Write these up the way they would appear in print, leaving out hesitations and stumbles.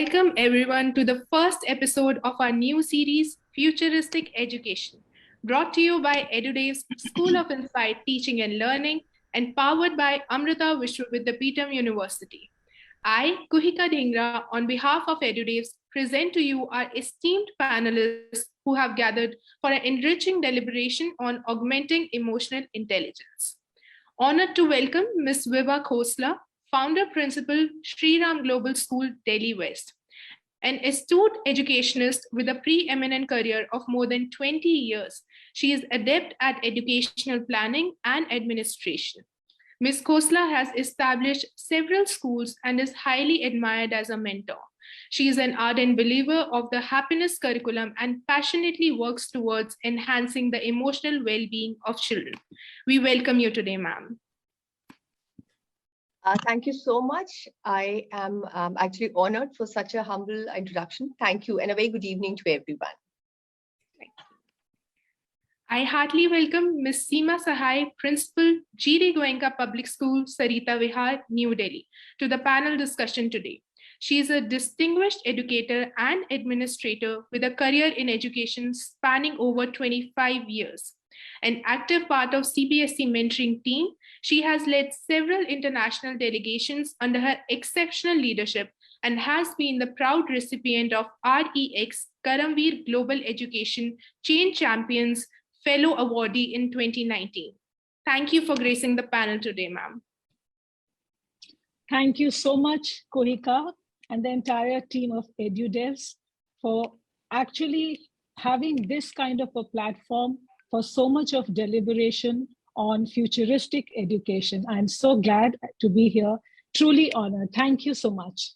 Welcome everyone to the first episode of our new series, Futuristic Education, brought to you by Edudevs School of Inspired Teaching and Learning and powered by Amrita Vishwa Vidyapeetham University. I, Kuhika Dhingra, on behalf of Edudevs, present to you our esteemed panelists who have gathered for an enriching deliberation on augmenting emotional intelligence. Honored to welcome Ms. Vibha Khosla, Founder Principal, Sri Ram Global School, Delhi West, an astute educationist with a preeminent career of more than 20 years. She is adept at educational planning and administration. Ms. Khosla has established several schools and is highly admired as a mentor. She is an ardent believer of the happiness curriculum and passionately works towards enhancing the emotional well-being of children. We welcome you today, ma'am. Thank you so much. I am actually honored for such a humble introduction. Thank you, and a very good evening to everyone. I heartily welcome Ms. Seema Sahai, Principal, G.D. Goenka Public School, Sarita Vihar, New Delhi, to the panel discussion today. She is a distinguished educator and administrator with a career in education spanning over 25 years. An active part of CBSE mentoring team, she has led several international delegations under her exceptional leadership and has been the proud recipient of REX Karamveer Global Education Change Champions Fellow Awardee in 2019. Thank you for gracing the panel today, ma'am. Thank you so much, Kohika, and the entire team of Edudevs for actually having this kind of a platform for so much of deliberation on futuristic education. I'm so glad to be here, truly honored. Thank you so much.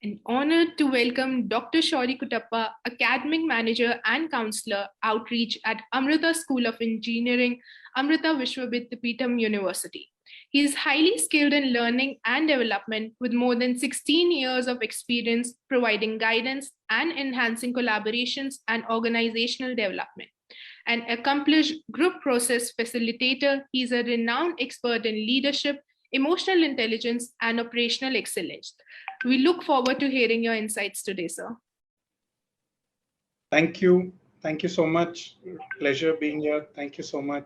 And honored to welcome Dr. Shauri Kutappa, Academic Manager and Counselor, Outreach at Amrita School of Engineering, Amrita Vishwa Vidyapeetham University. He is highly skilled in learning and development with more than 16 years of experience providing guidance and enhancing collaborations and organizational development. An accomplished group process facilitator, he is a renowned expert in leadership, emotional intelligence, and operational excellence. We look forward to hearing your insights today, sir. Thank you. Thank you so much. Pleasure being here. Thank you so much.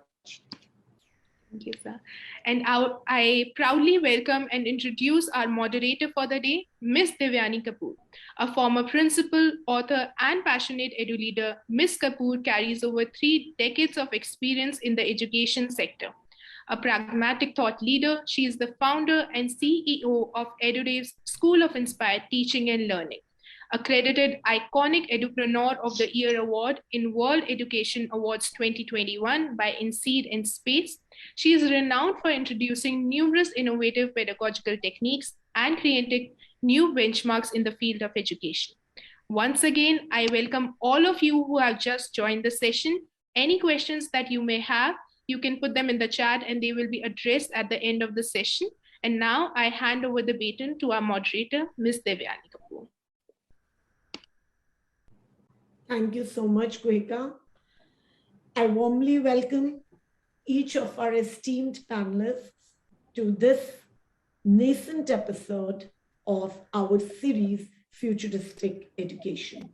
Thank you, sir. And I proudly welcome and introduce our moderator for the day, Ms. Devyani Kapoor. A former principal, author, and passionate edu leader, Ms. Kapoor carries over 3 decades of experience in the education sector. A pragmatic thought leader, she is the founder and CEO of Edudevs School of Inspired Teaching and Learning. Accredited Iconic Edupreneur of the Year Award in World Education Awards 2021 by INSEAD in Space, she is renowned for introducing numerous innovative pedagogical techniques and creating new benchmarks in the field of education. Once again, I welcome all of you who have just joined the session. Any questions that you may have, you can put them in the chat and they will be addressed at the end of the session. And now I hand over the baton to our moderator, Ms. Devyani Kapoor. Thank you so much, Kuhika. I warmly welcome each of our esteemed panelists to this nascent episode of our series, Futuristic Education.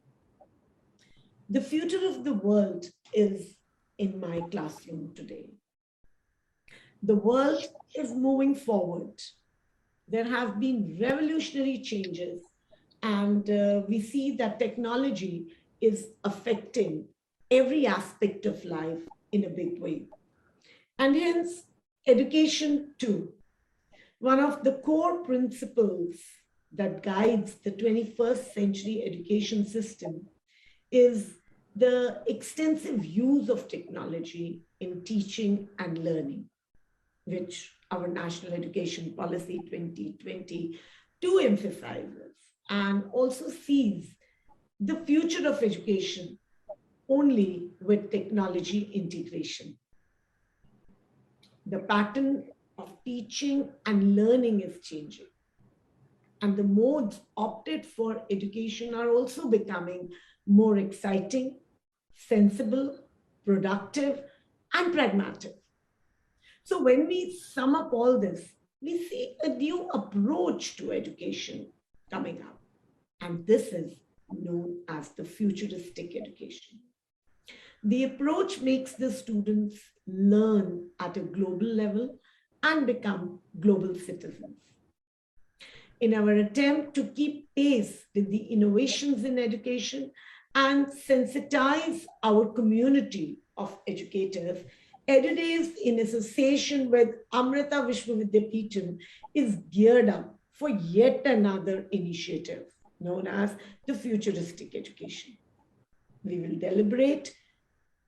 The future of the world is in my classroom today. The world is moving forward. There have been revolutionary changes, and we see that technology is affecting every aspect of life in a big way. And hence, education too. One of the core principles that guides the 21st century education system is the extensive use of technology in teaching and learning, which our National Education Policy 2022 emphasizes and also sees the future of education only with technology integration. The pattern of teaching and learning is changing, and the modes opted for education are also becoming more exciting, sensible, productive, and pragmatic. So when we sum up all this, we see a new approach to education coming up. And this is known as the futuristic education. The approach makes the students learn at a global level and become global citizens. In our attempt to keep pace with the innovations in education and sensitize our community of educators, Edudevs, in association with Amrita Vishwa Vidyapeetham, is geared up for yet another initiative known as the Futuristic Education. We will deliberate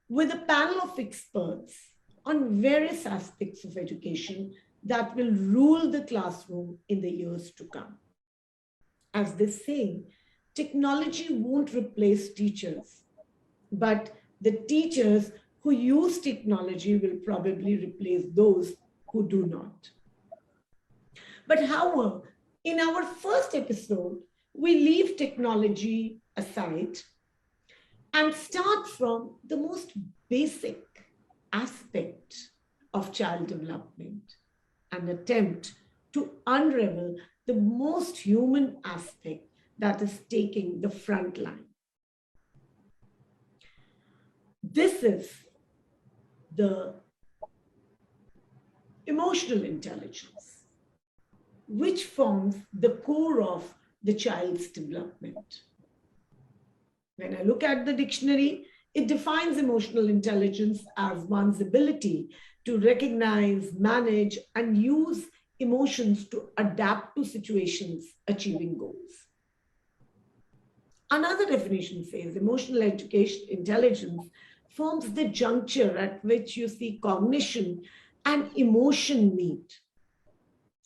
with a panel of experts on various aspects of education that will rule the classroom in the years to come. As they say, technology won't replace teachers, but the teachers who use technology will probably replace those who do not. But however, in our first episode, we leave technology aside and start from the most basic aspect of child development and attempt to unravel the most human aspect that is taking the front line. This is the emotional intelligence, which forms the core of the child's development. When I look at the dictionary, it defines emotional intelligence as one's ability to recognize, manage, and use emotions to adapt to situations, achieving goals. Another definition says emotional education intelligence forms the juncture at which you see cognition and emotion meet.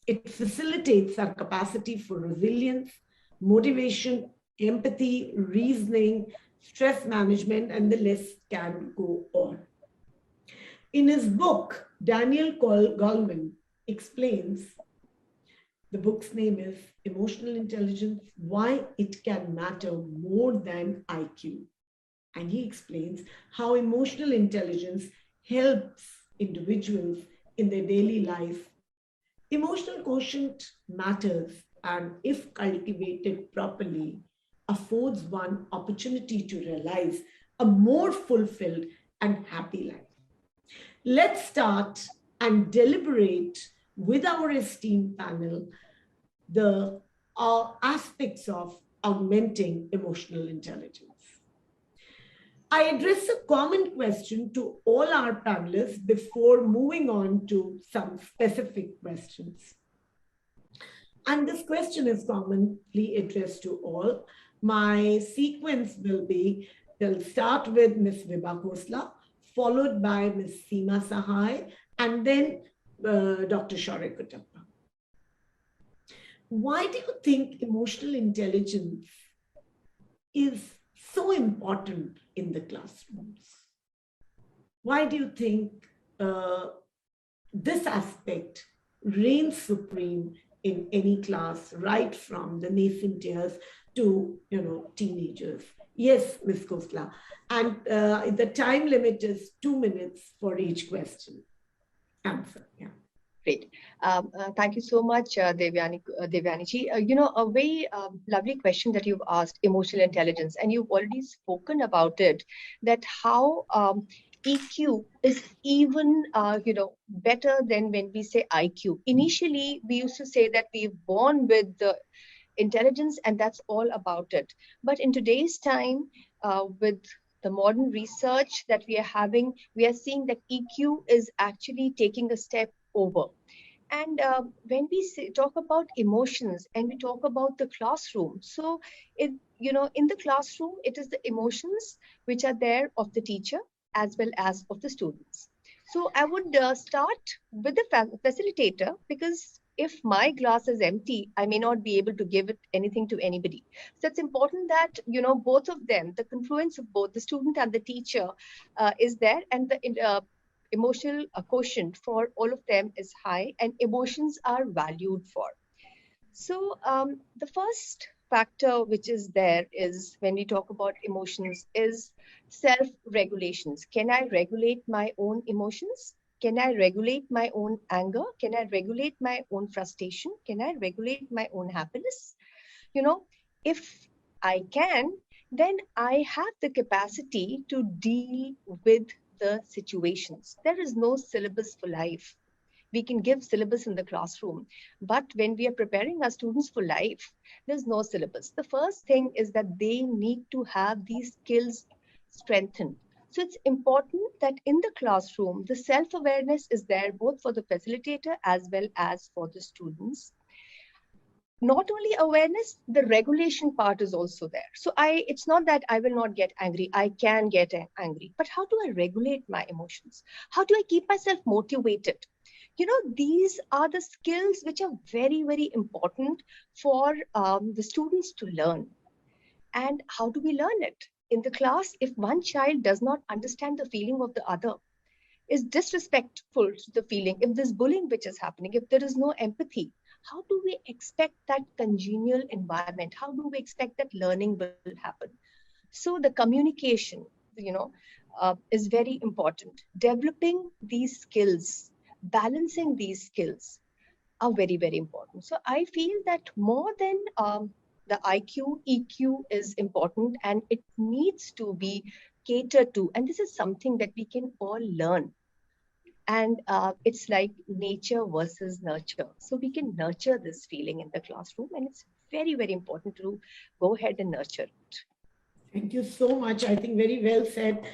It facilitates our capacity for resilience, motivation, empathy, reasoning, stress management, and the list can go on. In his book, Daniel Goleman explains, the book's name is Emotional Intelligence, Why It Can Matter More Than IQ. And he explains how emotional intelligence helps individuals in their daily life. Emotional quotient matters, and if cultivated properly, affords one opportunity to realize a more fulfilled and happy life. Let's start and deliberate with our esteemed panel the aspects of augmenting emotional intelligence. I address a common question to all our panelists before moving on to some specific questions. And this question is commonly addressed to all. My sequence will be, we'll start with Ms. Vibha Khosla, followed by Ms. Seema Sahai, and then Dr. Shaurya Kuttappa. Why do you think emotional intelligence is so important in the classrooms? Why do you think this aspect reigns supreme in any class, right from the nascent years to teenagers? Yes, Ms. Khosla. And the time limit is 2 minutes for each question. Answer, yeah. Great. Thank you so much, Devyani-ji. A very lovely question that you've asked, emotional intelligence, and you've already spoken about it, that how EQ is even, better than when we say IQ. Initially, we used to say that we're born with the intelligence and that's all about it. But in today's time, with the modern research that we are having, we are seeing that EQ is actually taking a step over. And when we talk about emotions and we talk about the classroom, so in the classroom, it is the emotions which are there of the teacher as well as of the students. So I would start with the facilitator, because if my glass is empty, I may not be able to give it anything to anybody. So it's important that, both of them, the confluence of both the student and the teacher is there, and the emotional quotient for all of them is high and emotions are valued for. So the first factor which is there is, when we talk about emotions, is self-regulations. Can I regulate my own emotions? Can I regulate my own anger? Can I regulate my own frustration? Can I regulate my own happiness? If I can, then I have the capacity to deal with the situations. There is no syllabus for life. We can give syllabus in the classroom, but when we are preparing our students for life, there's no syllabus. The first thing is that they need to have these skills strengthened. So it's important that in the classroom, the self-awareness is there both for the facilitator as well as for the students. Not only awareness, the regulation part is also there. So it's not that I will not get angry. I can get angry, but how do I regulate my emotions? How do I keep myself motivated? These are the skills which are very, very important for the students to learn. And how do we learn it? In the class, if one child does not understand the feeling of the other, is disrespectful to the feeling, if there's bullying which is happening, if there is no empathy, how do we expect that congenial environment? How do we expect that learning will happen? So the communication, is very important. Developing these skills, balancing these skills are very, very important. So I feel that more than the IQ, EQ is important, and it needs to be catered to. And this is something that we can all learn. And it's like nature versus nurture. So we can nurture this feeling in the classroom, and it's very, very important to go ahead and nurture it. Thank you so much. I think very well said.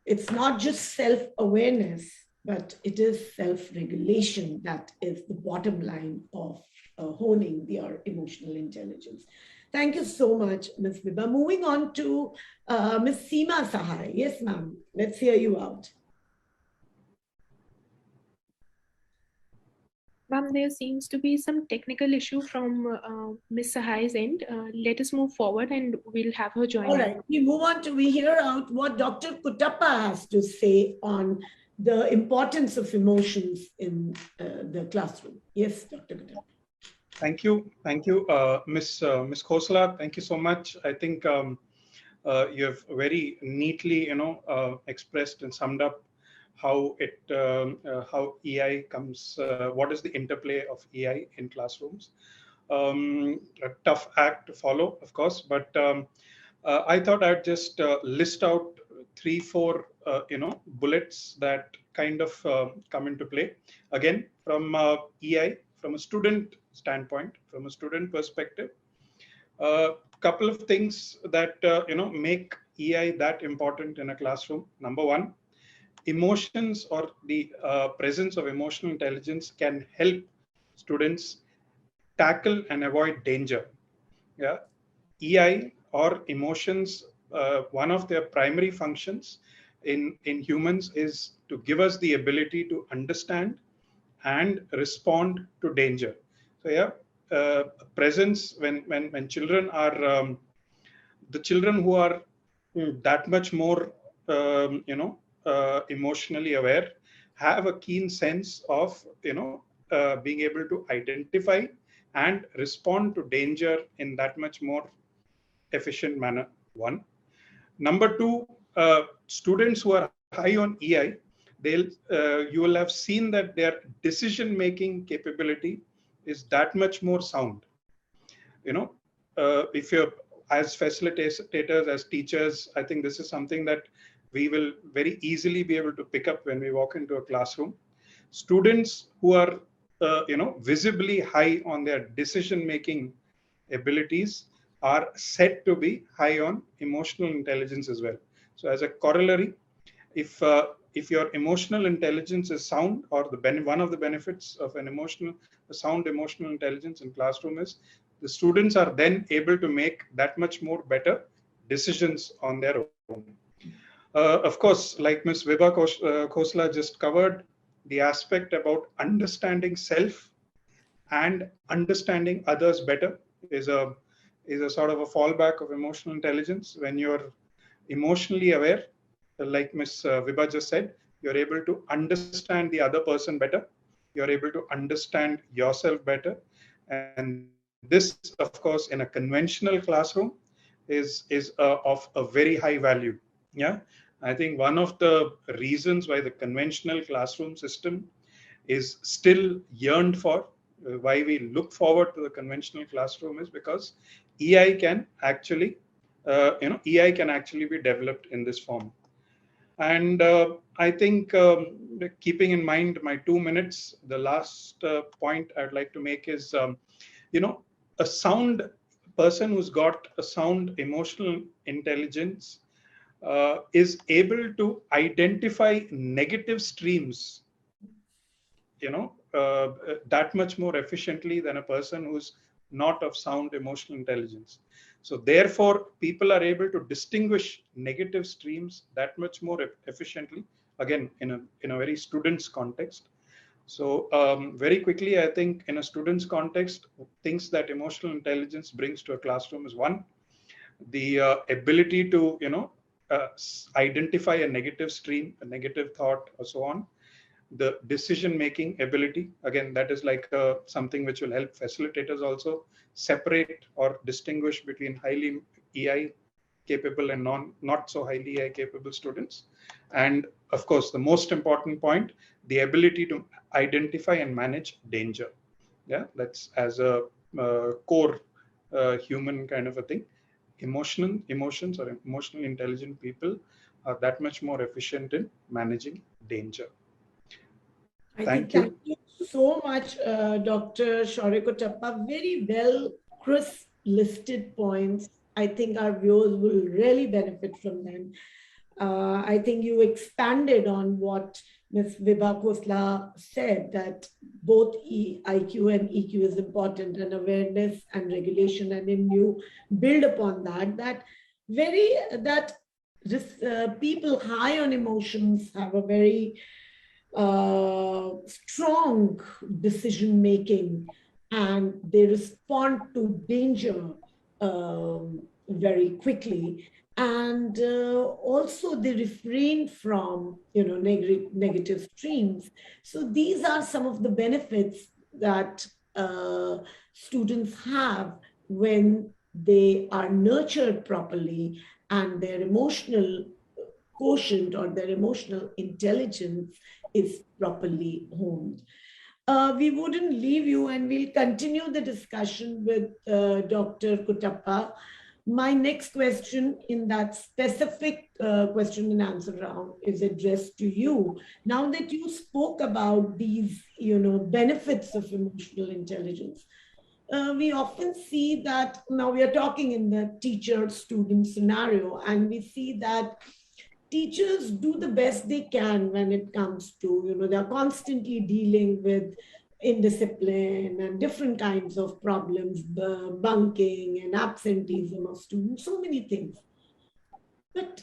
It's not just self-awareness, but it is self-regulation that is the bottom line of honing your emotional intelligence. Thank you so much, Ms. Vibha. Moving on to Ms. Seema Sahai. Yes, ma'am. Let's hear you out. Ma'am, there seems to be some technical issue from Ms. Sahai's end. Let us move forward and we'll have her join. All right, we hear out what Dr. Kuttappa has to say on the importance of emotions in the classroom. Yes, Dr. Kuttappa. Thank you. Ms. Khosla, thank you so much. I think you have very neatly, expressed and summed up how EI comes, what is the interplay of EI in classrooms. A tough act to follow, of course, but I thought I'd just list out 3-4, bullets that kind of come into play. Again, from EI, from a student standpoint, from a student perspective, a couple of things that, make EI that important in a classroom. Number one, emotions or the presence of emotional intelligence can help students tackle and avoid danger. Yeah, EI or emotions, one of their primary functions in humans is to give us the ability to understand and respond to danger. So yeah, presence when children are the children who are that much more emotionally aware have a keen sense of being able to identify and respond to danger in that much more efficient manner. One. Number two, students who are high on EI, you will have seen that their decision-making capability is that much more sound. If you're as facilitators, as teachers, I think this is something that we will very easily be able to pick up when we walk into a classroom. Students who are, visibly high on their decision-making abilities are said to be high on emotional intelligence as well. So as a corollary, if your emotional intelligence is sound, or one of the benefits of a sound emotional intelligence in classroom is the students are then able to make that much more better decisions on their own. Of course, like Ms. Vibha Khosla just covered, the aspect about understanding self and understanding others better is a sort of a fallback of emotional intelligence. When you're emotionally aware, like Ms. Vibha just said, you're able to understand the other person better. You're able to understand yourself better. And this, of course, in a conventional classroom is of a very high value. Yeah, I think one of the reasons why the conventional classroom system is still yearned for, why we look forward to the conventional classroom, is because EI can actually, EI can actually be developed in this form. And I think keeping in mind my 2 minutes, the last point I'd like to make is, a sound person who's got a sound emotional intelligence is able to identify negative streams, that much more efficiently than a person who's not of sound emotional intelligence. So therefore, people are able to distinguish negative streams that much more efficiently, again, in a very student's context. So very quickly, I think in a student's context, things that emotional intelligence brings to a classroom is one, the ability to, identify a negative stream, a negative thought, or so on. The decision-making ability, again, that is like something which will help facilitators also separate or distinguish between highly EI capable and not so highly EI capable students. And of course, the most important point, the ability to identify and manage danger. Yeah, that's as a core human kind of a thing. Emotions or emotionally intelligent people are that much more efficient in managing danger. Thank you. Thank you so much, Dr. Shaurya. Very well, crisp listed points. I think our viewers will really benefit from them. I think you expanded on what Ms. Vibha Khosla said, that both IQ and EQ is important, and awareness and regulation. And then you build upon that people high on emotions have a very strong decision making, and they respond to danger very quickly, and also they refrain from negative streams. So these are some of the benefits that students have when they are nurtured properly and their emotional quotient or their emotional intelligence is properly honed. We wouldn't leave you, and we'll continue the discussion with Dr. Kuttappa. My next question in that specific question and answer round is addressed to you. Now that you spoke about these, benefits of emotional intelligence, we often see that now we are talking in the teacher-student scenario, and we see that teachers do the best they can when it comes to, they're constantly dealing with indiscipline and different kinds of problems, bunking and absenteeism of students, so many things. But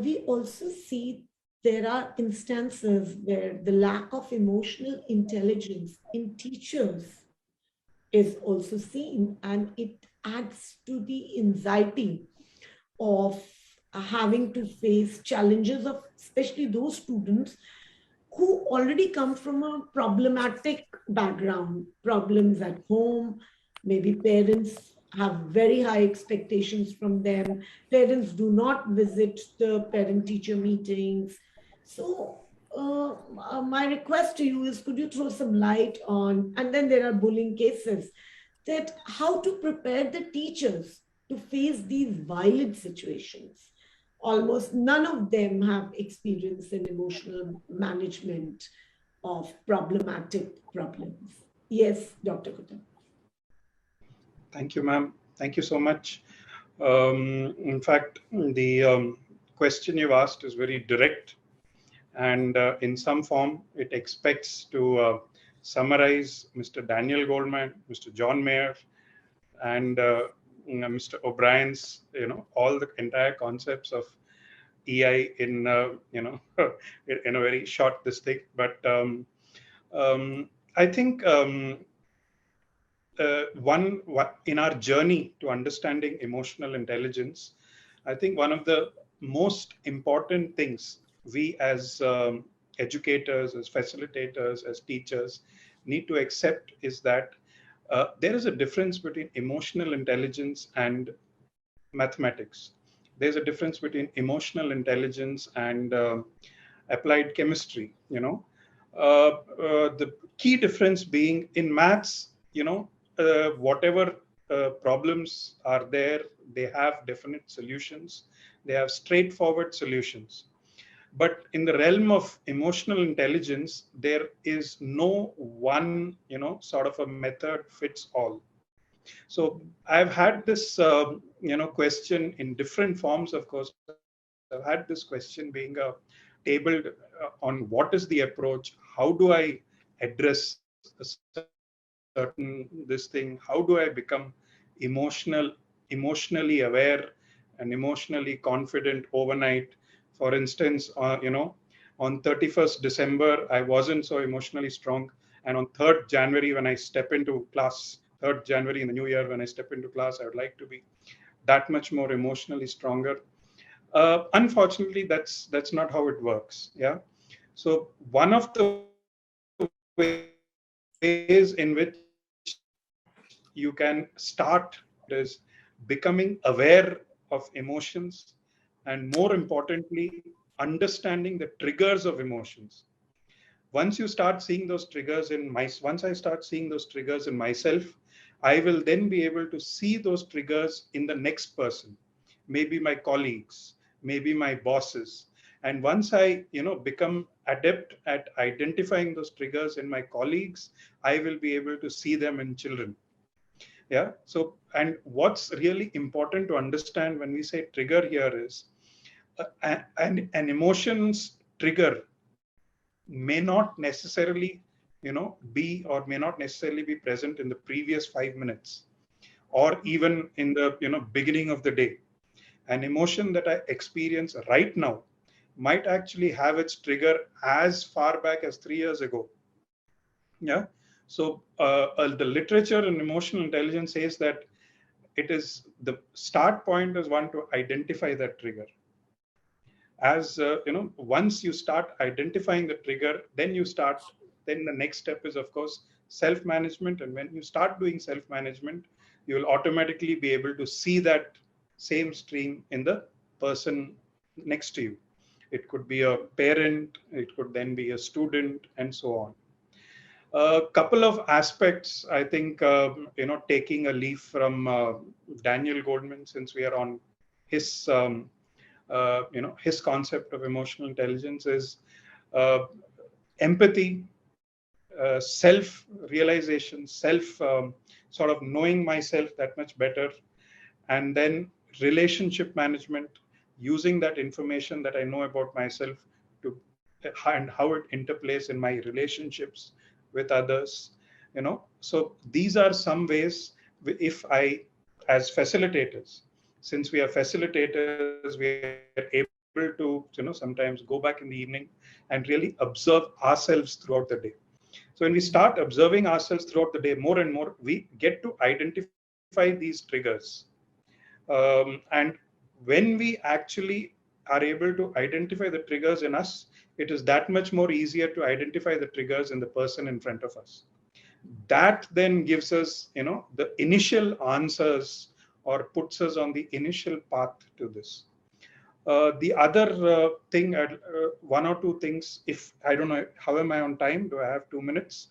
we also see there are instances where the lack of emotional intelligence in teachers is also seen, and it adds to the anxiety of having to face challenges of especially those students who already come from a problematic background, problems at home. Maybe parents have very high expectations from them. Parents do not visit the parent-teacher meetings. So my request to you is, could you throw some light on, and then there are bullying cases, that how to prepare the teachers to face these violent situations. Almost none of them have experience in emotional management of problematic problems. Yes, Dr. Kuttappa. Thank you, ma'am. Thank you so much. In fact, the question you've asked is very direct, and in some form, it expects to summarize Mr. Daniel Goldman, Mr. John Mayer, and Mr. O'Brien's, all the entire concepts of EI in, in a very short thing. But I think one in our journey to understanding emotional intelligence, I think one of the most important things we as educators, as facilitators, as teachers need to accept is that there is a difference between emotional intelligence and mathematics. There's a difference between emotional intelligence and applied chemistry. The key difference being in maths, whatever problems are there. They have definite solutions. They have straightforward solutions. But in the realm of emotional intelligence, there is no one, sort of a method fits all. So I've had this, question in different forms. Of course, I've had this question being tabled on what is the approach? How do I address a certain this thing? How do I become emotionally aware and emotionally confident overnight? For instance, on 31st December, I wasn't so emotionally strong. And on 3rd January, when I step into class, 3rd January in the new year, when I step into class, I would like to be that much more emotionally stronger. Unfortunately, that's not how it works. Yeah. So one of the ways in which you can start is becoming aware of emotions, and more importantly, understanding the triggers of emotions. Once you start seeing those triggers once I start seeing those triggers in myself, I will then be able to see those triggers in the next person, maybe my colleagues, maybe my bosses. And once I, become adept at identifying those triggers in my colleagues, I will be able to see them in children. Yeah. So, and what's really important to understand when we say trigger here is an emotions trigger may not necessarily, be or may not necessarily be present in the previous 5 minutes, or even in the, beginning of the day. An emotion that I experience right now might actually have its trigger as far back as 3 years ago. Yeah. So the literature in emotional intelligence says that it is the start point is one to identify that trigger. As once you start identifying the trigger, then the next step is, of course, self management. And when you start doing self management, you will automatically be able to see that same stream in the person next to you. It could be a parent, it could then be a student, and so on. A couple of aspects, I think, taking a leaf from Daniel Goldman, since we are on his his concept of emotional intelligence, is uh, empathy, self-realization, sort of knowing myself that much better, and then relationship management, using that information that I know about myself to and how it interplays in my relationships with others. So these are some ways. If I, as facilitators, since we are facilitators, we are able to sometimes go back in the evening and really observe ourselves throughout the day. So when we start observing ourselves throughout the day, more and more, we get to identify these triggers. And when we actually are able to identify the triggers in us, it is that much more easier to identify the triggers in the person in front of us. That then gives us, the initial answers, or puts us on the initial path to this. The other thing, one or two things, if I don't know, how am I on time? Do I have 2 minutes?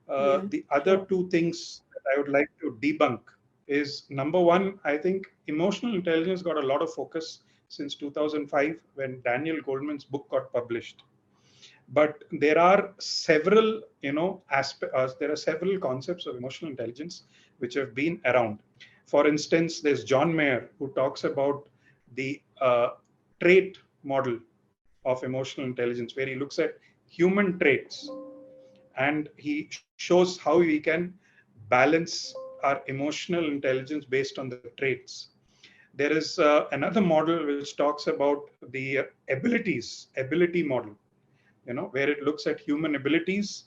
The other two things that I would like to debunk is, number one, I think emotional intelligence got a lot of focus since 2005 when Daniel Goldman's book got published. But there are several, there are several concepts of emotional intelligence which have been around. For instance, there's John Mayer, who talks about the trait model of emotional intelligence, where he looks at human traits and he shows how we can balance our emotional intelligence based on the traits. There is another model which talks about the ability model, where it looks at human abilities,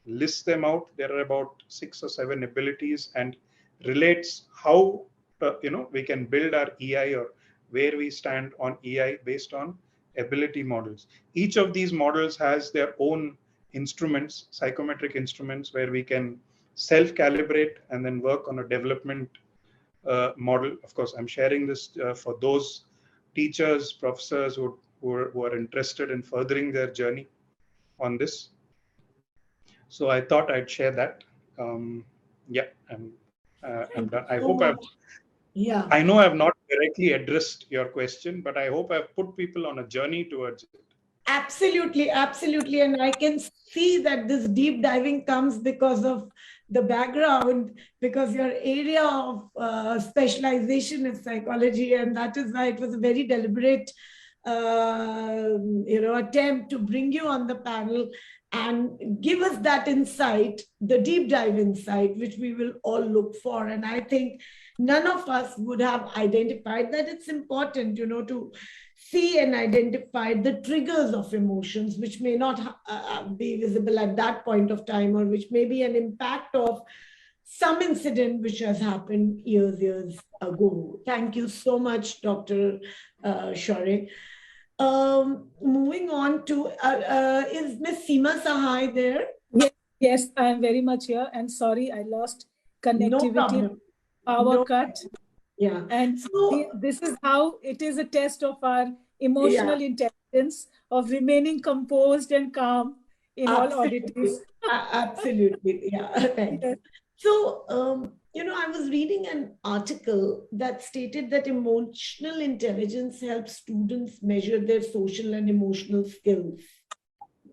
lists them out. There are about 6 or 7 abilities, and relates how we can build our EI, or where we stand on EI based on ability models. Each of these models has their own instruments, psychometric instruments, where we can self-calibrate and then work on a development model. Of course, I'm sharing this for those teachers, professors who are interested in furthering their journey on this. So I thought I'd share that. Yeah, I'm I'm done. I so hope much. Yeah. I know I've not directly addressed your question, but I hope I've put people on a journey towards it. Absolutely, absolutely. And I can see that this deep diving comes because of the background, because your area of specialization is psychology. And that is why it was a very deliberate attempt to bring you on the panel and give us that insight, the deep dive insight, which we will all look for. And I think none of us would have identified that it's important, to see and identify the triggers of emotions, which may not be visible at that point of time, or which may be an impact of some incident which has happened years ago. Thank you so much, Dr. Shore. Moving on to, is Miss Seema Sahai there? Yes, I am very much here. And sorry, I lost connectivity. No problem. Power cut. Yeah. And so, this is how it is a test of our emotional intelligence, of remaining composed and calm in all oddities. Absolutely. Yeah. Thank you. So, I was reading an article that stated that emotional intelligence helps students measure their social and emotional skills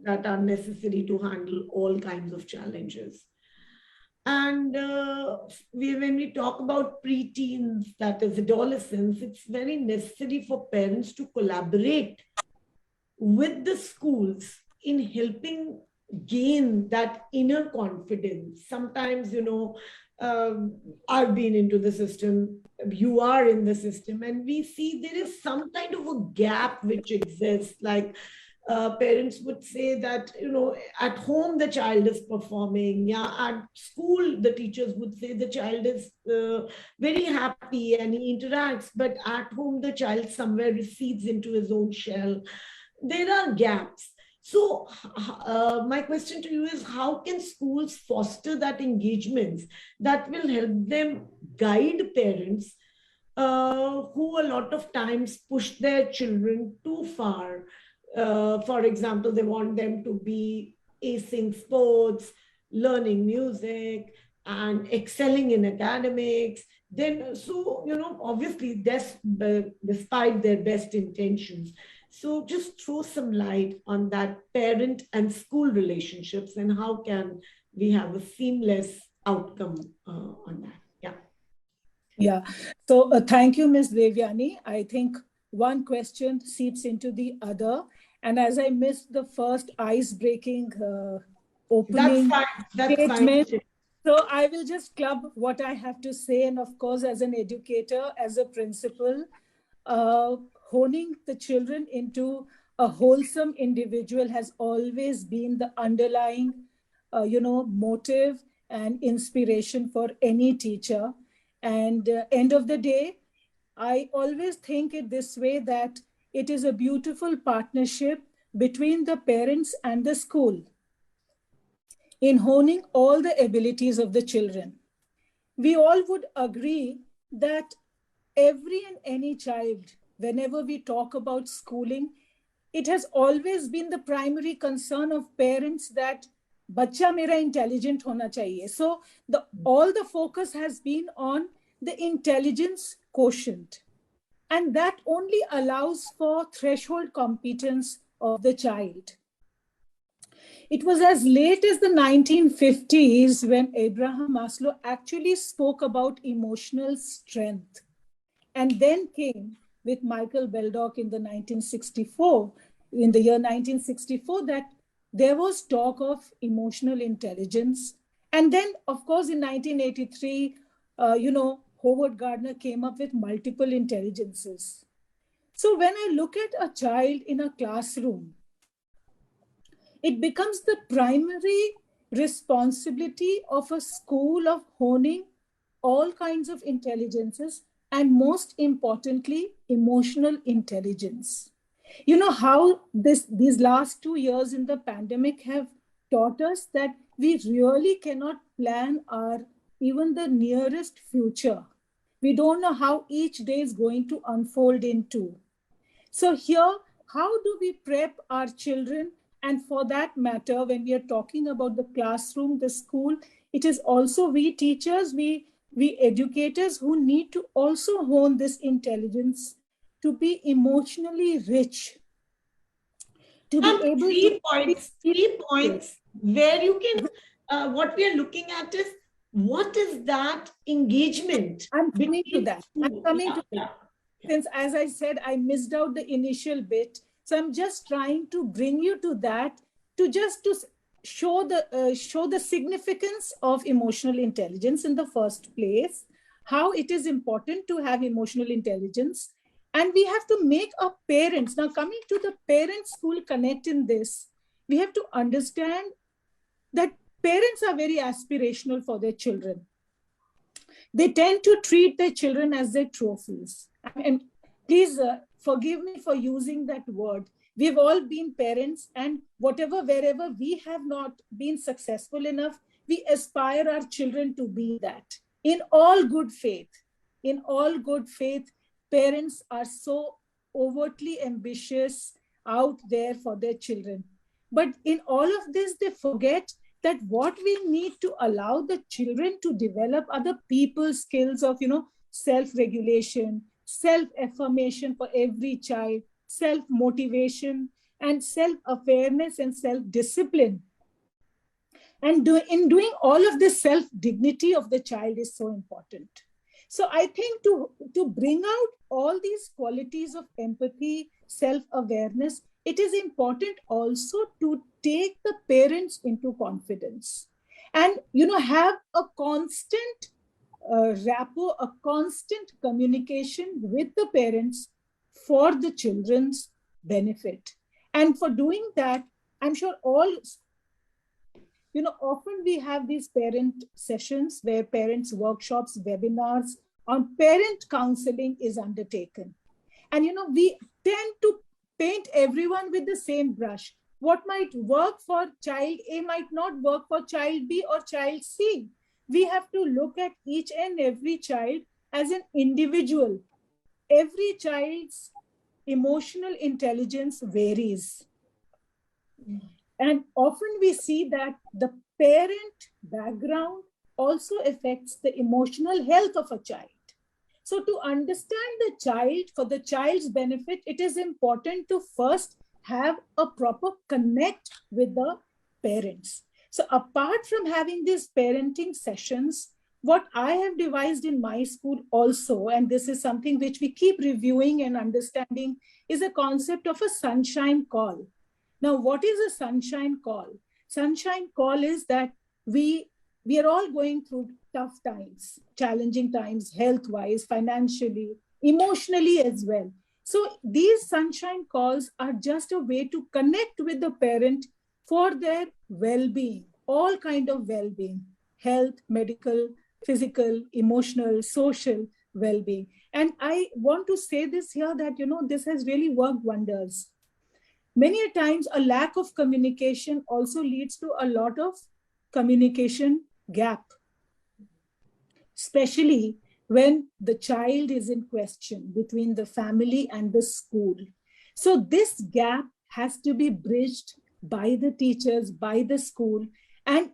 that are necessary to handle all kinds of challenges. And when we talk about preteens, that is adolescents, it's very necessary for parents to collaborate with the schools in helping gain that inner confidence. Sometimes, I've been into the system, you are in the system, and we see there is some kind of a gap which exists. Like parents would say that, at home the child is performing. Yeah, at school the teachers would say the child is very happy and he interacts, but at home the child somewhere recedes into his own shell. There are gaps. So my question to you is, how can schools foster that engagement that will help them guide parents who a lot of times push their children too far? For example, they want them to be acing sports, learning music, and excelling in academics. Then, so, obviously, despite their best intentions. So just throw some light on that parent and school relationships, and how can we have a seamless outcome on that? Yeah. Yeah. So thank you, Ms. Devyani. I think one question seeps into the other. And as I missed the first ice-breaking opening statement, so I will just club what I have to say. And of course, as an educator, as a principal, honing the children into a wholesome individual has always been the underlying, motive and inspiration for any teacher. And end of the day, I always think it this way, that it is a beautiful partnership between the parents and the school in honing all the abilities of the children. We all would agree that every and any child, whenever we talk about schooling, it has always been the primary concern of parents that bacha mera intelligent hona chahiye. So all the focus has been on the intelligence quotient. And that only allows for threshold competence of the child. It was as late as the 1950s when Abraham Maslow actually spoke about emotional strength. And then came with Michael Beldock in the year 1964, that there was talk of emotional intelligence. And then, of course, in 1983, Howard Gardner came up with multiple intelligences. So when I look at a child in a classroom, it becomes the primary responsibility of a school of honing all kinds of intelligences, and most importantly, emotional intelligence. You know how these last 2 years in the pandemic have taught us that we really cannot plan even the nearest future. We don't know how each day is going to unfold into. So here, how do we prep our children? And for that matter, when we are talking about the classroom, the school, it is also we teachers, we we educators who need to also hone this intelligence to be emotionally rich, to be And able three to points where you can, what we are looking at is what is that engagement I'm coming to between that. I'm school? coming Yeah, to yeah. that. Since, as I said, I missed out the initial bit. So I'm just trying to bring you to that, to just to show the significance of emotional intelligence in the first place, how it is important to have emotional intelligence. And we have to make our parents, now coming to the parent-school connect in this, we have to understand that parents are very aspirational for their children. They tend to treat their children as their trophies. And please forgive me for using that word. We've all been parents, and wherever we have not been successful enough, we aspire our children to be that. In all good faith, in all good faith, parents are so overtly ambitious out there for their children. But in all of this, they forget that what we need to allow the children to develop are the people skills of, self-regulation, self-affirmation for every child, self-motivation, and self-awareness and self-discipline. And in doing all of this, self-dignity of the child is so important. So I think to bring out all these qualities of empathy, self-awareness, it is important also to take the parents into confidence and, have a constant rapport, a constant communication with the parents for the children's benefit. And for doing that, I'm sure often we have these parent sessions where parents workshops, webinars on parent counseling is undertaken. And, we tend to paint everyone with the same brush. What might work for child A might not work for child B or child C. We have to look at each and every child as an individual. Every child's emotional intelligence varies. And often we see that the parent background also affects the emotional health of a child. So to understand the child, for the child's benefit, it is important to first have a proper connect with the parents. So apart from having these parenting sessions, what I have devised in my school also, and this is something which we keep reviewing and understanding, is a concept of a sunshine call. Now, what is a sunshine call? Sunshine call is that we are all going through tough times, challenging times, health-wise, financially, emotionally as well. So these sunshine calls are just a way to connect with the parent for their well-being, all kind of well-being, health, medical, physical, emotional, social well-being. And I want to say this here that, this has really worked wonders. Many a times, a lack of communication also leads to a lot of communication gap, especially when the child is in question between the family and the school. So this gap has to be bridged by the teachers, by the school. And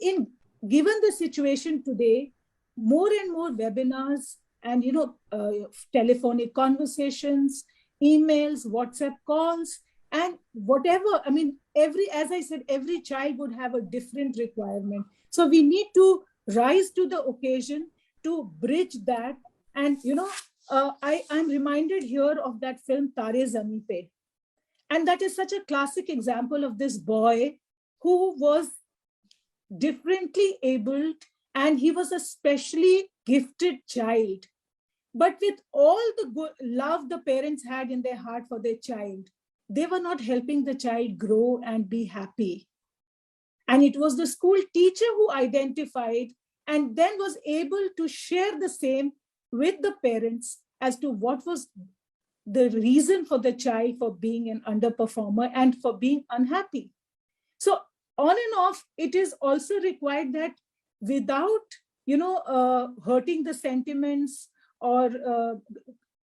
given the situation today, more and more webinars and, telephonic conversations, emails, WhatsApp calls, and whatever, as I said, every child would have a different requirement. So we need to rise to the occasion to bridge that. And, I'm reminded here of that film Tare Zameen Pe. And that is such a classic example of this boy who was differently abled, and he was a specially gifted child. But with all the good love the parents had in their heart for their child, they were not helping the child grow and be happy. And it was the school teacher who identified and then was able to share the same with the parents as to what was the reason for the child for being an underperformer and for being unhappy. So on and off, it is also required that without, hurting the sentiments or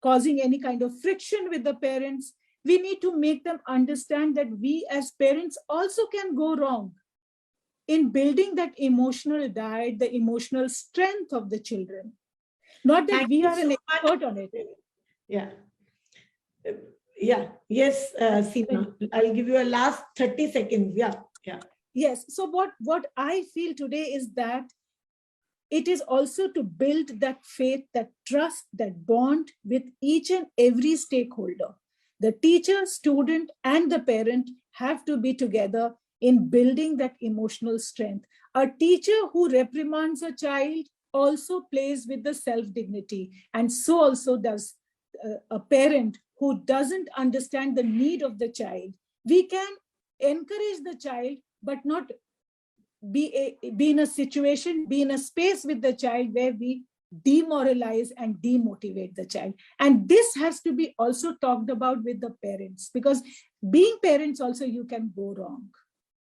causing any kind of friction with the parents, we need to make them understand that we as parents also can go wrong in building that emotional diet, the emotional strength of the children. Not that Thank we you are so an much. expert on it. Yeah. Yeah. Yes, Seema. I'll give you a last 30 seconds. Yeah. Yeah. Yes. So what I feel today is that it is also to build that faith, that trust, that bond with each and every stakeholder. The teacher, student, and the parent have to be together in building that emotional strength. A teacher who reprimands a child also plays with the self dignity, and so also does a parent who doesn't understand the need of the child. We can encourage the child, but not be in a situation, be in a space with the child where we demoralize and demotivate the child. And this has to be also talked about with the parents, because being parents also, you can go wrong.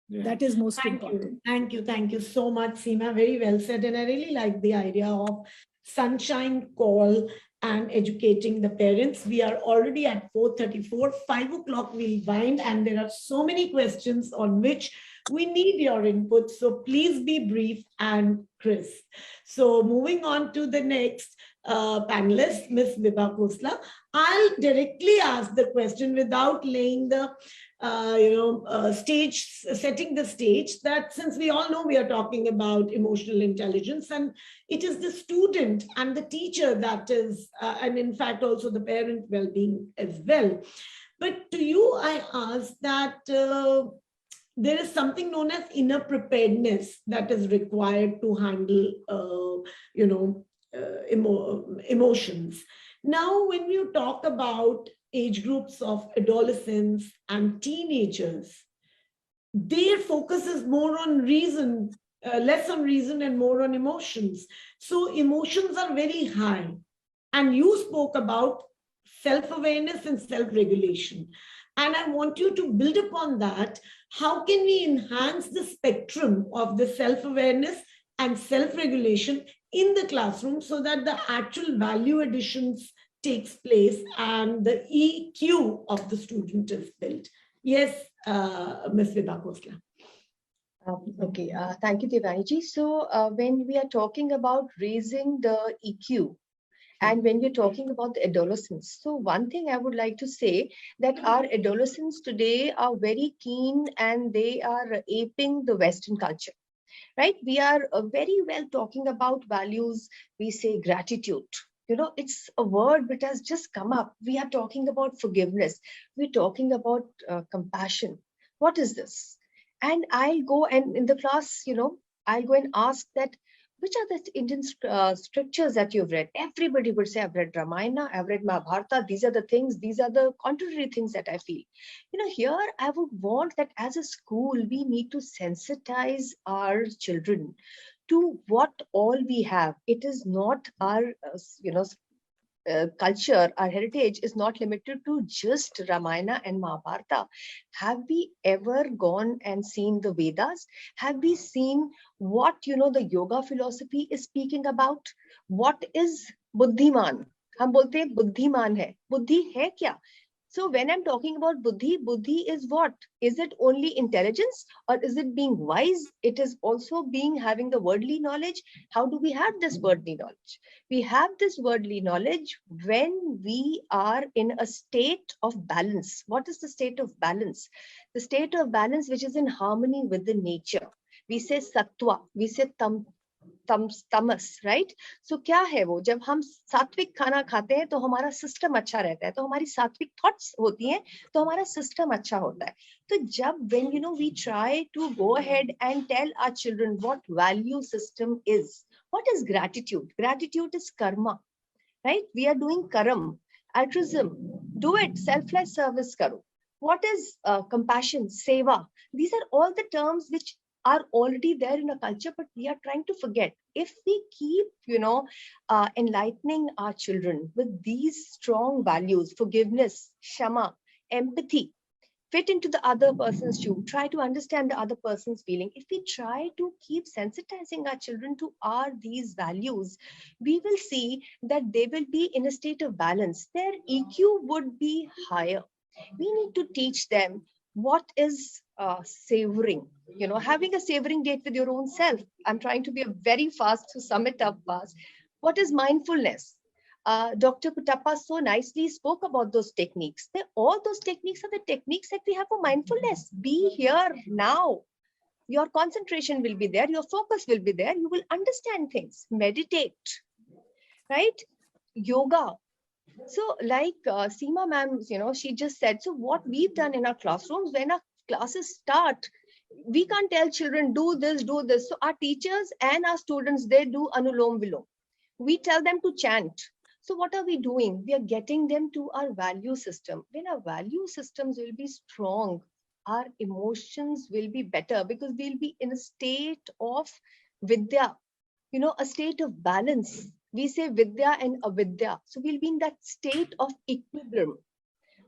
Yeah. That is most Thank important. you. Thank you. Thank you so much, Seema. Very well said. And I really like the idea of sunshine call and educating the parents. We are already at 4:34, 5 o'clock we'll wind, and there are so many questions on which we need your input. So please be brief and crisp. So moving on to the next panelist, Ms. Vibha Khosla. I'll directly ask the question without laying the setting the stage, that since we all know we are talking about emotional intelligence, and it is the student and the teacher that is, and in fact also the parent well-being as well. But to you, I ask that there is something known as inner preparedness that is required to handle, emotions. Now, when you talk about age groups of adolescents and teenagers, their focus is more on reason, less on reason and more on emotions. So emotions are very high. And you spoke about self-awareness and self-regulation. And I want you to build upon that. How can we enhance the spectrum of the self-awareness and self-regulation in the classroom so that the actual value additions takes place and the EQ of the student is built? Yes, Ms. Vibha Khosla. Okay, thank you, Devyani. So when we are talking about raising the EQ, and when we're talking about the adolescents, so one thing I would like to say that our adolescents today are very keen and they are aping the Western culture, right? We are very well talking about values. We say gratitude. You know, it's a word which has just come up. We are talking about forgiveness. We're talking about compassion. What is this? And I'll go and in the class, I'll go and ask that which are the Indian scriptures that you've read? Everybody would say, I've read Ramayana, I've read Mahabharata. These are the things, these are the contrary things that I feel. Here I would want that as a school, we need to sensitize our children to what all we have. It is not our, culture, our heritage is not limited to just Ramayana and Mahabharata. Have we ever gone and seen the Vedas? Have we seen what, the yoga philosophy is speaking about? What is Buddhiman? हम बोलते हैं बुद्धिमान है. बुद्धि है क्या? So when I'm talking about buddhi, buddhi is what? Is it only intelligence or is it being wise? It is also being having the worldly knowledge. How do we have this worldly knowledge? We have this worldly knowledge when we are in a state of balance. What is the state of balance? The state of balance which is in harmony with the nature. We say sattva, we say tamas, right? So क्या है वो? जब हम सात्विक खाना खाते हैं तो हमारा सिस्टम अच्छा रहता है, तो हमारी सात्विक थॉट्स होती हैं, तो हमारा सिस्टम अच्छा होता है. तो जब when we try to go ahead and tell our children what value system is, what is gratitude? Gratitude is karma, right? We are doing karam, altruism, do it, selfless service karo. What is compassion, seva? These are all the terms which are already there in a culture, but we are trying to forget. If we keep, enlightening our children with these strong values, forgiveness, shama, empathy, fit into the other person's shoe, try to understand the other person's feeling. If we try to keep sensitizing our children to these values, we will see that they will be in a state of balance. Their EQ would be higher. We need to teach them what is savoring, having a savoring date with your own self. I'm trying to be very fast to sum it up fast. What is mindfulness? Dr. Kutappa so nicely spoke about those techniques. All those techniques are the techniques that we have for mindfulness. Be here now. Your concentration will be there. Your focus will be there. You will understand things. Meditate, right? Yoga. So like Seema ma'am, she just said, so what we've done in our classrooms, when our classes start, we can't tell children, do this, do this. So our teachers and our students, they do Anulom Vilom. We tell them to chant. So what are we doing? We are getting them to our value system. When our value systems will be strong, our emotions will be better because we'll be in a state of Vidya, a state of balance. We say Vidya and Avidya. So we'll be in that state of equilibrium.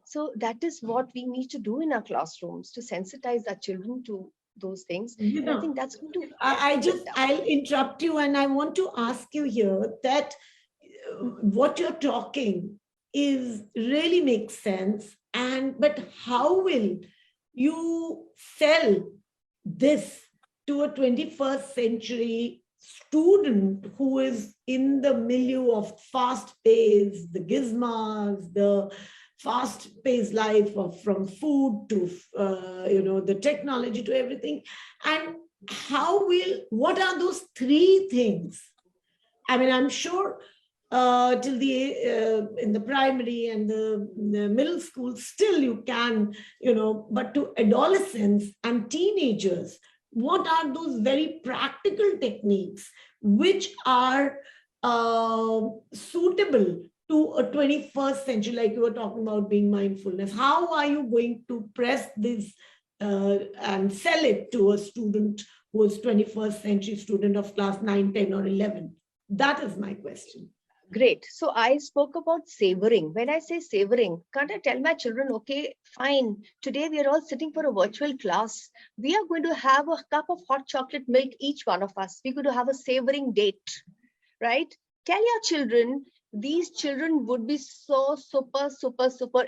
So that is what we need to do in our classrooms to sensitize our children to those things. I think that's going to. I'll interrupt you, and I want to ask you here that what you're talking is really makes sense. But how will you sell this to a 21st century student who is in the milieu of fast pace, the gizmas, the fast-paced life from food to the technology to everything, and what are those three things? I mean, I'm sure till in the primary and the middle school, still you can, but to adolescents and teenagers, what are those very practical techniques which are suitable to a 21st century, like you were talking about being mindfulness? How are you going to press this and sell it to a student who is 21st century student of class 9, 10 or 11? That is my question. Great. So I spoke about savoring. When I say savoring, can't I tell my children, okay, fine, today we are all sitting for a virtual class. We are going to have a cup of hot chocolate milk, each one of us. We're going to have a savoring date, right? Tell your children, these children would be so super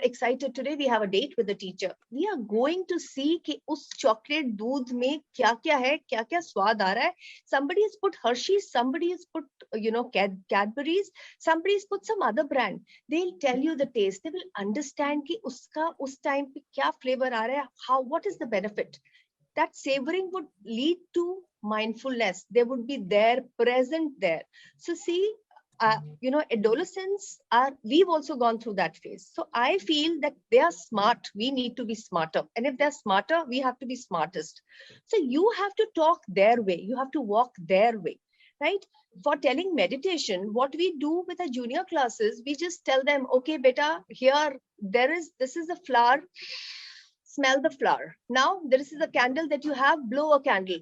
excited. Today we have a date with the teacher. We are going to see कि उस chocolate दूध में क्या क्या है, क्या क्या स्वाद आ रहा है. Somebody has put Hershey's, somebody has put Cadbury's, somebody has put some other brand. They'll tell you the taste. They will understand कि उसका उस time पे क्या flavor आ रहा है, what is the benefit. That savoring would lead to mindfulness. They would be there, present there. So see, adolescents we've also gone through that phase. So I feel that they are smart. We need to be smarter. And if they're smarter, we have to be smartest. So you have to talk their way. You have to walk their way, right? For telling meditation, what we do with our junior classes, we just tell them, okay, beta, this is a flower. Smell the flower. Now, this is a candle that you have, blow a candle.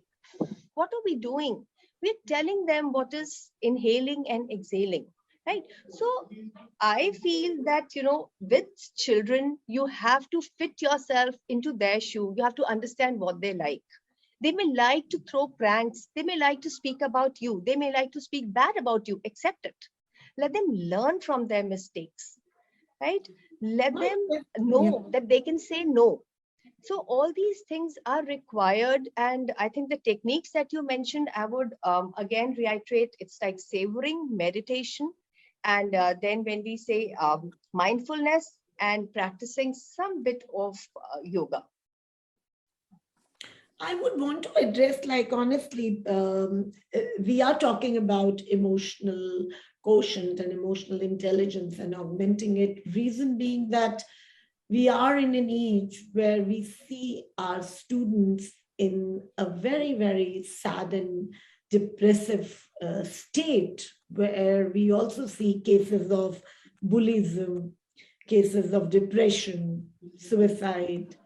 What are we doing? We're telling them what is inhaling and exhaling, right? So I feel that, with children, you have to fit yourself into their shoe. You have to understand what they like. They may like to throw pranks. They may like to speak about you. They may like to speak bad about you. Accept it. Let them learn from their mistakes, right? Let them know that they can say no. So all these things are required. And I think the techniques that you mentioned, I would again reiterate, it's like savoring, meditation. And then when we say mindfulness and practicing some bit of yoga. I would want to address, like, honestly, we are talking about emotional quotient and emotional intelligence and augmenting it. Reason being that we are in an age where we see our students in a very, very sad and depressive state, where we also see cases of bullyism, cases of depression, suicide,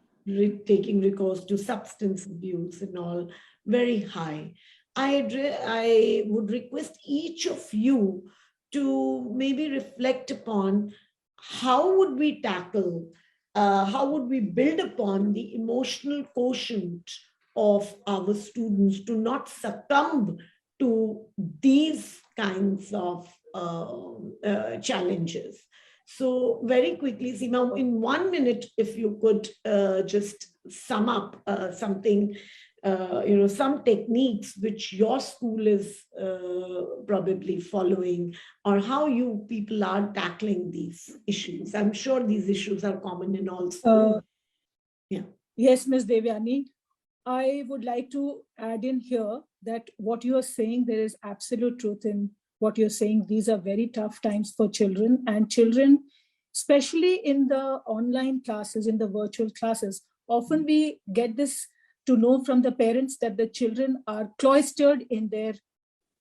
taking recourse to substance abuse and all, very high. I would request each of you to maybe reflect upon how would we tackle how would we build upon the emotional quotient of our students to not succumb to these kinds of challenges? So very quickly, Seema, in 1 minute, if you could just sum up something some techniques which your school is probably following, or how you people are tackling these issues? I'm sure these issues are common in all schools. Yes, Ms. Devyani, I would like to add in here that what you are saying, there is absolute truth in what you're saying. These are very tough times for children, and children, especially in the online classes, in the virtual classes, often we get this to know from the parents that the children are cloistered in their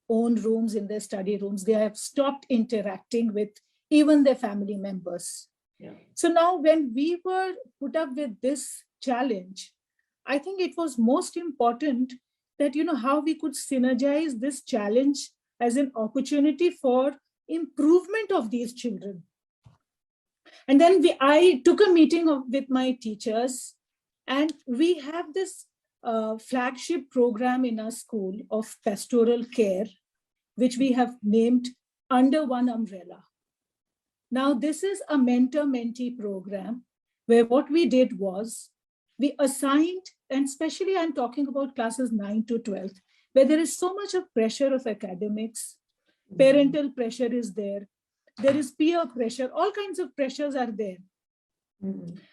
own rooms, in their study rooms. They have stopped interacting with even their family members. So now when we were put up with this challenge, I think it was most important that, how we could synergize this challenge as an opportunity for improvement of these children. And then I took a meeting with my teachers, and we have this flagship program in our school of pastoral care, which we have named Under One Umbrella. Now, this is a mentor-mentee program where what we did was we assigned, and especially I'm talking about classes 9 to 12, where there is so much of pressure of academics, parental pressure is there is peer pressure, all kinds of pressures are there.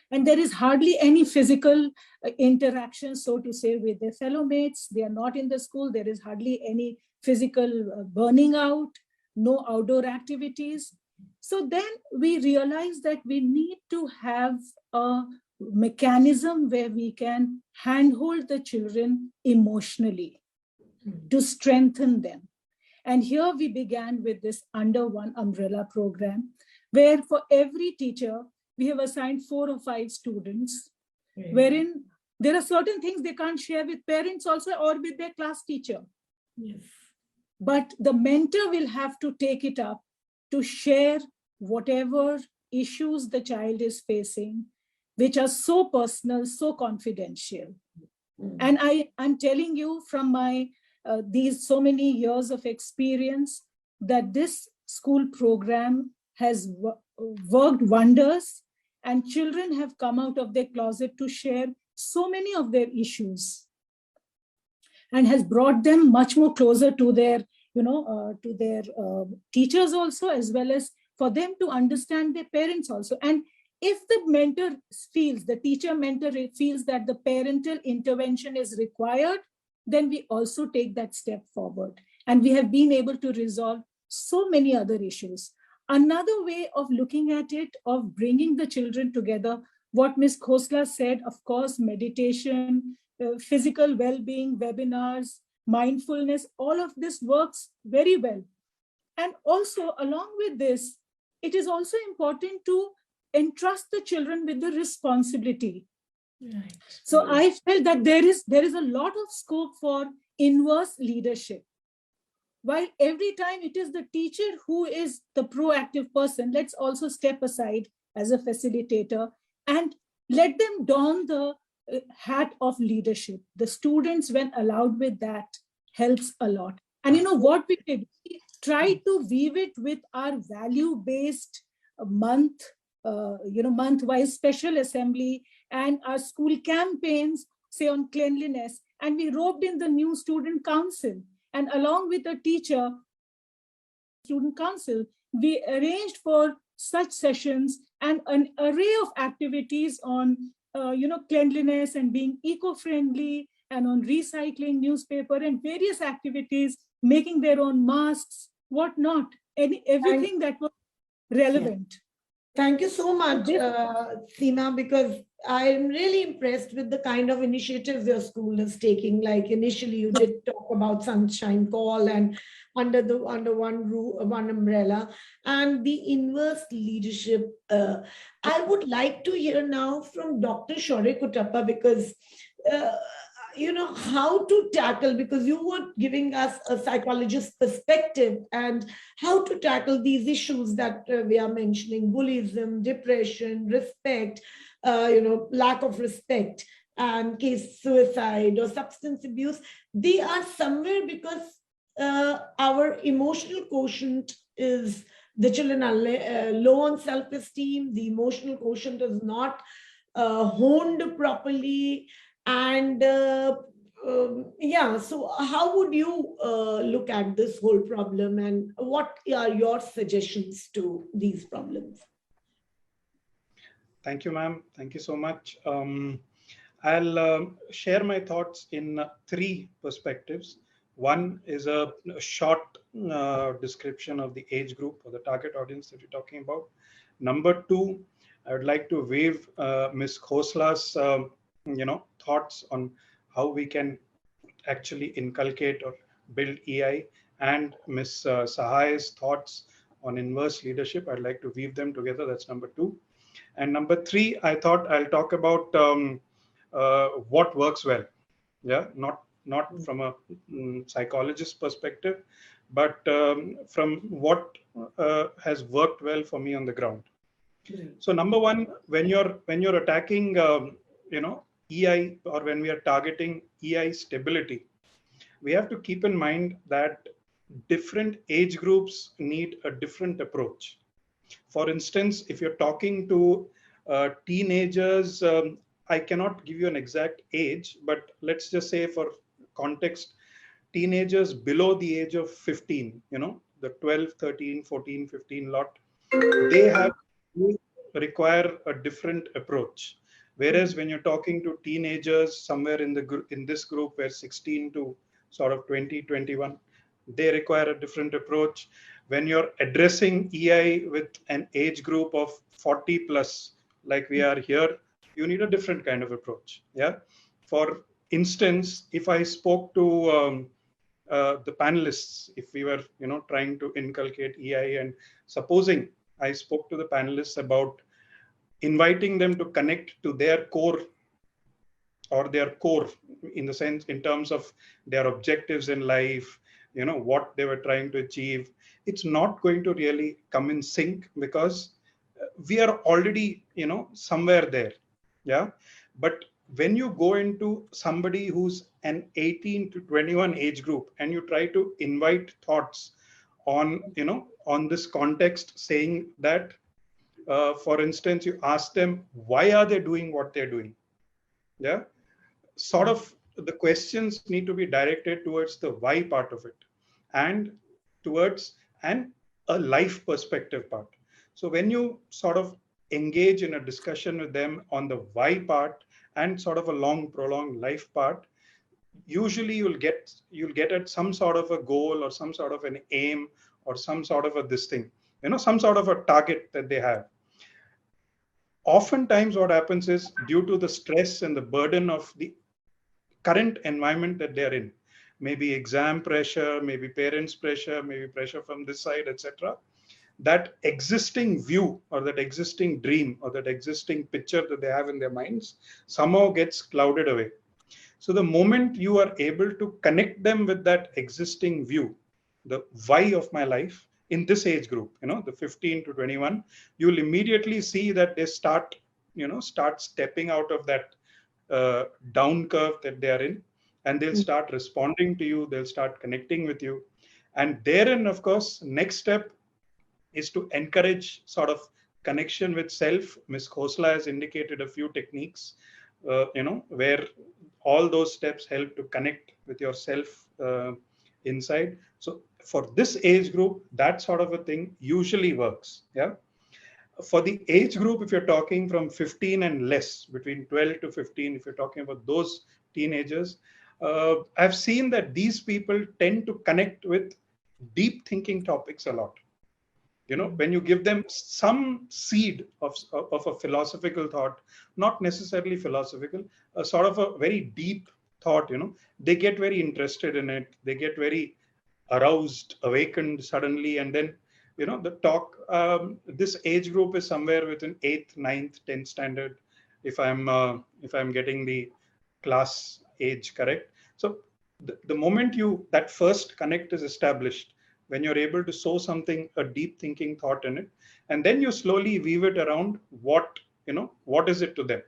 And there is hardly any physical interaction, so to say, with their fellow mates. They are not in the school. There is hardly any physical burning out, no outdoor activities. So then we realized that we need to have a mechanism where we can handhold the children emotionally to strengthen them. And here we began with this Under One Umbrella program, where for every teacher, we have assigned 4 or 5 students, wherein there are certain things they can't share with parents also or with their class teacher. Yes. But the mentor will have to take it up to share whatever issues the child is facing, which are so personal, so confidential. And I'm telling you from my these so many years of experience that this school program has worked wonders, and children have come out of their closet to share so many of their issues, and has brought them much more closer to their teachers also, as well as for them to understand their parents also. And if the mentor feels, the teacher mentor feels that the parental intervention is required, then we also take that step forward. And we have been able to resolve so many other issues. Another way of looking at it, of bringing the children together, what Ms. Khosla said, of course, meditation, physical well-being, webinars, mindfulness, all of this works very well. And also, along with this, it is also important to entrust the children with the responsibility. Right. So I felt that there is a lot of scope for inverse leadership. While every time it is the teacher who is the proactive person, let's also step aside as a facilitator and let them don the hat of leadership. The students, when allowed with that, helps a lot. And what we did, we tried to weave it with our value-based month-wise special assembly and our school campaigns, say on cleanliness. And we roped in the new student council. And along with the teacher, student council, we arranged for such sessions and an array of activities on cleanliness and being eco-friendly, and on recycling newspaper and various activities, making their own masks, whatnot, everything that was relevant. Yeah. Thank you so much, Seema, because I'm really impressed with the kind of initiatives your school is taking. Like initially you did talk about Sunshine Call and under one umbrella, and the inverse leadership. I would like to hear now from Dr. Shaurya Kuttappa, because how to tackle, because you were giving us a psychologist perspective, and how to tackle these issues that we are mentioning: bullyism, depression, respect, lack of respect, and case suicide or substance abuse. They are somewhere because our emotional quotient is, the children are low on self-esteem, the emotional quotient is not honed properly, and Yeah, so how would you look at this whole problem, and what are your suggestions to these problems? Thank you, ma'am. Thank you so much. I'll share my thoughts in three perspectives. One is a short description of the age group or the target audience that you're talking about. Number two, I would like to wave Ms. Khosla's thoughts on how we can actually inculcate or build EI, and Ms. Sahai's thoughts on inverse leadership. I'd like to weave them together. That's number two. And number three, I thought I'll talk about what works well. Yeah, not from a psychologist perspective, but from what has worked well for me on the ground. So number one, when you're attacking EI, or when we are targeting EI stability, we have to keep in mind that different age groups need a different approach. For instance, if you're talking to teenagers, I cannot give you an exact age, but let's just say for context, teenagers below the age of 15, the 12, 13, 14, 15 lot, they require a different approach. Whereas when you're talking to teenagers somewhere in this group where 16 to sort of 20, 21, they require a different approach. When you're addressing EI with an age group of 40 plus, like we are here, you need a different kind of approach. Yeah. For instance, if I spoke to the panelists, if we were, trying to inculcate EI, and supposing I spoke to the panelists about inviting them to connect to their core, or their core in the sense, in terms of their objectives in life, what they were trying to achieve, it's not going to really come in sync, because we are already, somewhere there. Yeah. But when you go into somebody who's an 18 to 21 age group, and you try to invite thoughts on, on this context, saying that, for instance, you ask them, why are they doing what they're doing? Yeah. Sort of the questions need to be directed towards the why part of it, and towards a life perspective part. So when you sort of engage in a discussion with them on the why part and sort of a long prolonged life part, usually you'll get at some sort of a goal, or some sort of an aim, or some sort of a this thing, some sort of a target that they have. Oftentimes what happens is, due to the stress and the burden of the current environment that they're in, maybe exam pressure, maybe parents pressure, maybe pressure from this side, etc., that existing view, or that existing dream, or that existing picture that they have in their minds somehow gets clouded away. So the moment you are able to connect them with that existing view, the why of my life in this age group, the 15 to 21, you'll immediately see that they start stepping out of that down curve that they are in, and they'll start responding to you, they'll start connecting with you. And therein, of course, next step is to encourage sort of connection with self. Ms. Khosla has indicated a few techniques, where all those steps help to connect with yourself inside. So for this age group, that sort of a thing usually works. Yeah. For the age group, if you're talking from 15 and less, between 12 to 15, if you're talking about those teenagers, I've seen that these people tend to connect with deep thinking topics a lot. When you give them some seed of a philosophical thought, not necessarily philosophical, a sort of a very deep thought, they get very interested in it. They get very aroused, awakened suddenly. And then, the talk, this age group is somewhere within 8th, 9th, 10th standard, if I'm getting the class age correct. So the moment that first connect is established, when you're able to sow something, a deep thinking thought in it, and then you slowly weave it around what is it to them.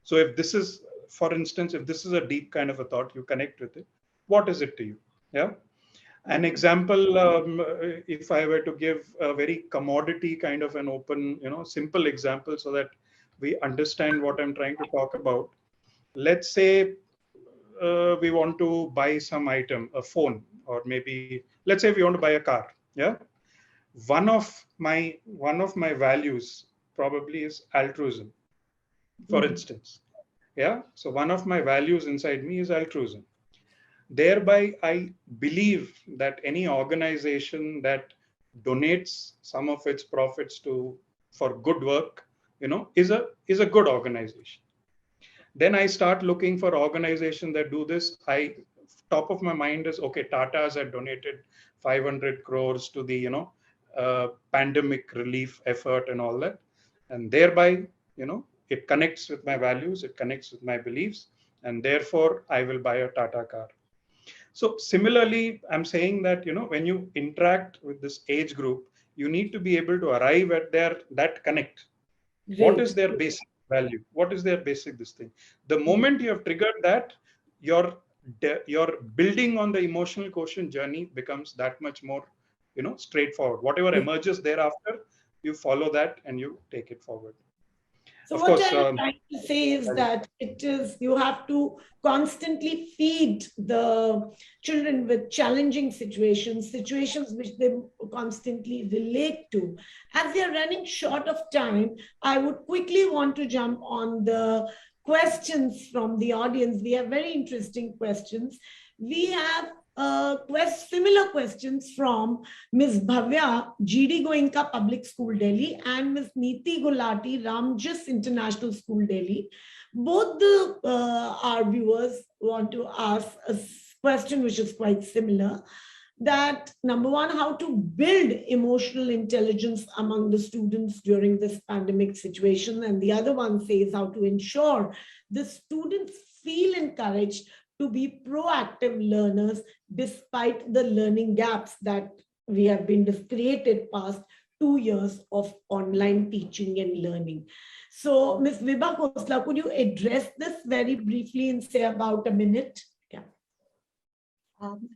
So if this is, for instance, if this is a deep kind of a thought, you connect with it, what is it to you? Yeah. An example, if I were to give a very commodity kind of an open, simple example, so that we understand what I'm trying to talk about. Let's say we want to buy some item, a phone, or maybe let's say we want to buy a car. Yeah, one of my values probably is altruism, for instance. Yeah, so one of my values inside me is altruism. Thereby, I believe that any organization that donates some of its profits to for good work, is a good organization. Then I start looking for organizations that do this. Top of my mind is, okay, Tata's had donated 500 crores to the pandemic relief effort and all that, and thereby it connects with my values, it connects with my beliefs, and therefore I will buy a Tata car. So similarly, I'm saying that when you interact with this age group, you need to be able to arrive at that connect. What is their basic value? What is their basic this thing? The moment you have triggered that, your building on the emotional quotient journey becomes that much more straightforward. Whatever emerges thereafter, you follow that and you take it forward. So Of what course, I'm trying to say is that you have to constantly feed the children with challenging situations which they constantly relate to. As we are running short of time, I would quickly want to jump on the questions from the audience. We have very interesting questions. We have similar questions from Ms. Bhavya, GD Goenka Public School, Delhi, and Ms. Neeti Gulati, Ramjas International School, Delhi. Both our viewers want to ask a question which is quite similar. That number one, how to build emotional intelligence among the students during this pandemic situation. And the other one says how to ensure the students feel encouraged to be proactive learners despite the learning gaps that we have been created past 2 years of online teaching and learning. So, Ms. Vibha Khosla, could you address this very briefly in say about a minute?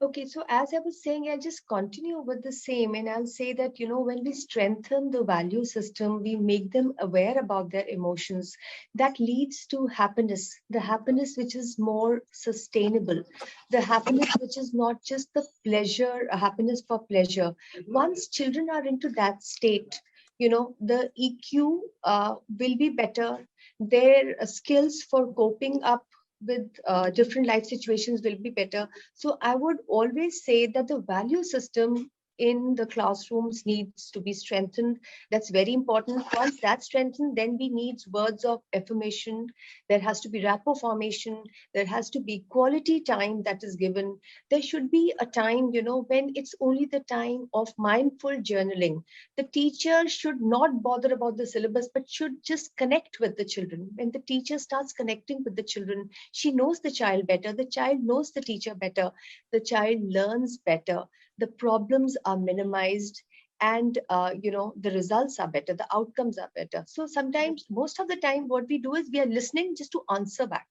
Okay, so as I was saying, I'll just continue with the same, and I'll say that, when we strengthen the value system, we make them aware about their emotions. That leads to happiness, the happiness which is more sustainable, the happiness which is not just the pleasure, happiness for pleasure. Once children are into that state, the EQ will be better, their skills for coping up with different life situations will be better. So I would always say that the value system in the classrooms needs to be strengthened. That's very important. Once that's strengthened, then we need words of affirmation. There has to be rapport formation. There has to be quality time that is given. There should be a time, when it's only the time of mindful journaling. The teacher should not bother about the syllabus, but should just connect with the children. When the teacher starts connecting with the children, she knows the child better. The child knows the teacher better. The child learns better. The problems are minimized, and the results are better, the outcomes are better. So sometimes, most of the time, what we do is we are listening just to answer back,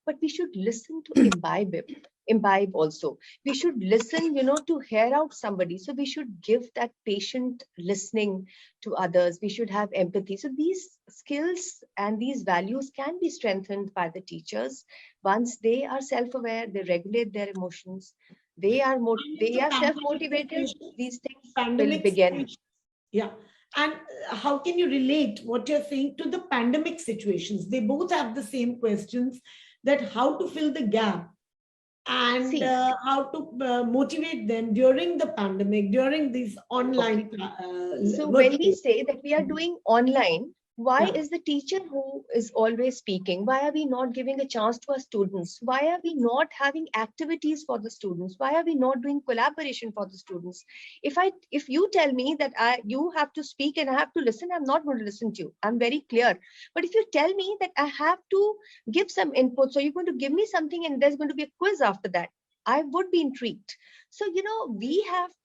but we should listen to imbibe also. We should listen, to hear out somebody. So we should give that patient listening to others. We should have empathy. So these skills and these values can be strengthened by the teachers. Once they are self-aware, they regulate their emotions, they are self-motivated, these things will begin. Yeah. And how can you relate what you're saying to the pandemic situations? They both have the same questions, that how to fill the gap and how to motivate them during the pandemic, during these online. So when we say that we are doing online, why is the teacher who is always speaking? Why are we not giving a chance to our students? Why are we not having activities for the students? Why are we not doing collaboration for the students? If you tell me that you have to speak and I have to listen, I'm not going to listen to you. I'm very clear. But if you tell me that I have to give some input, so you're going to give me something and there's going to be a quiz after that, I would be intrigued. So,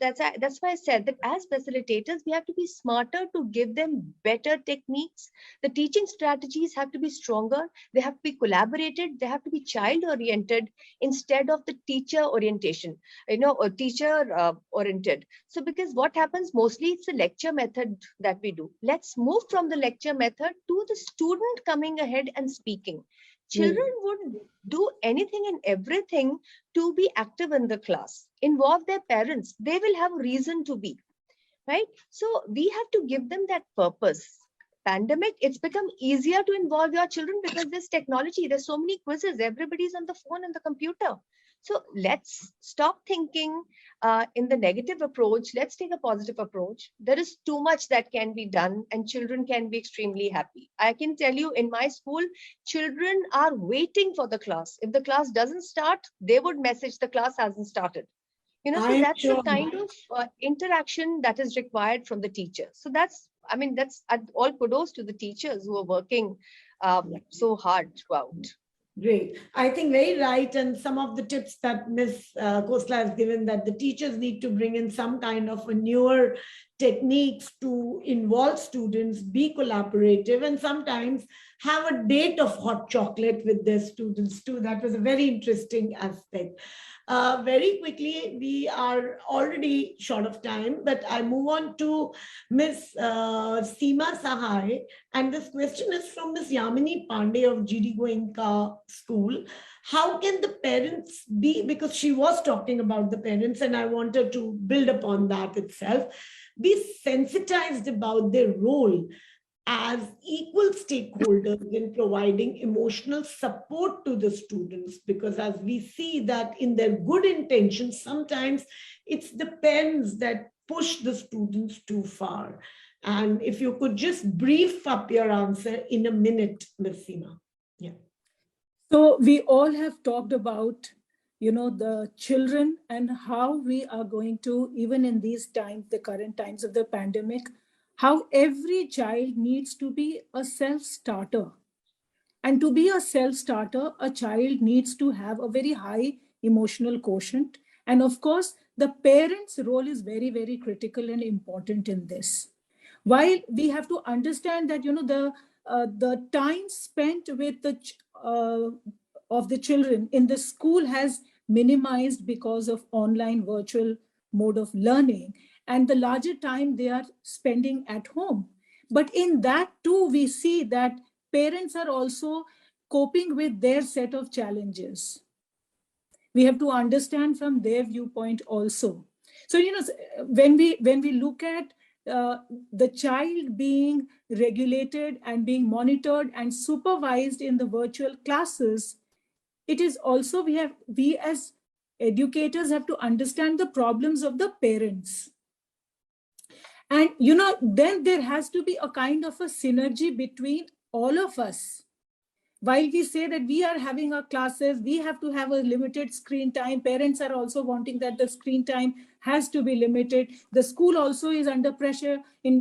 that's why I said that as facilitators, we have to be smarter to give them better techniques. The teaching strategies have to be stronger. They have to be collaborated. They have to be child-oriented instead of the teacher orientation, or teacher-oriented. So because what happens mostly, it's the lecture method that we do. Let's move from the lecture method to the student coming ahead and speaking. Children would do anything and everything to be active in the class. Involve their parents. They will have reason to be, right? So we have to give them that purpose. Pandemic, it's become easier to involve your children because there's technology. There's so many quizzes. Everybody's on the phone and the computer. So let's stop thinking in the negative approach. Let's take a positive approach. There is too much that can be done and children can be extremely happy. I can tell you in my school, children are waiting for the class. If the class doesn't start, they would message the class hasn't started. You know, so that's the kind of interaction that is required from the teacher. So that's all kudos to the teachers who are working so hard throughout. Great. I think very right. And some of the tips that Ms. Khosla has given, that the teachers need to bring in some kind of a newer techniques to involve students, be collaborative, and sometimes have a date of hot chocolate with their students too. That was a very interesting aspect. Very quickly, we are already short of time, but I move on to Ms. Seema Sahai. And this question is from Ms. Yamini Pandey of GD Goenka School. How can the parents be, because she was talking about the parents and I wanted to build upon that itself, be sensitized about their role as equal stakeholders in providing emotional support to the students, because as we see that in their good intentions, sometimes it's the parents that push the students too far. And if you could just brief up your answer in a minute, Ms. Seema. Yeah. So we all have talked about, the children and how we are going to, even in these times, the current times of the pandemic, how every child needs to be a self-starter. And to be a self-starter, a child needs to have a very high emotional quotient. And of course, the parents' role is very, very critical and important in this. While we have to understand that, the time spent with of the children in the school has minimized because of online virtual mode of learning, and the larger time they are spending at home. But in that too, we see that parents are also coping with their set of challenges. We have to understand from their viewpoint also. So, when we look at the child being regulated and being monitored and supervised in the virtual classes, it is also we as educators have to understand the problems of the parents. And, then there has to be a kind of a synergy between all of us. While we say that we are having our classes, we have to have a limited screen time. Parents are also wanting that the screen time has to be limited. The school also is under pressure,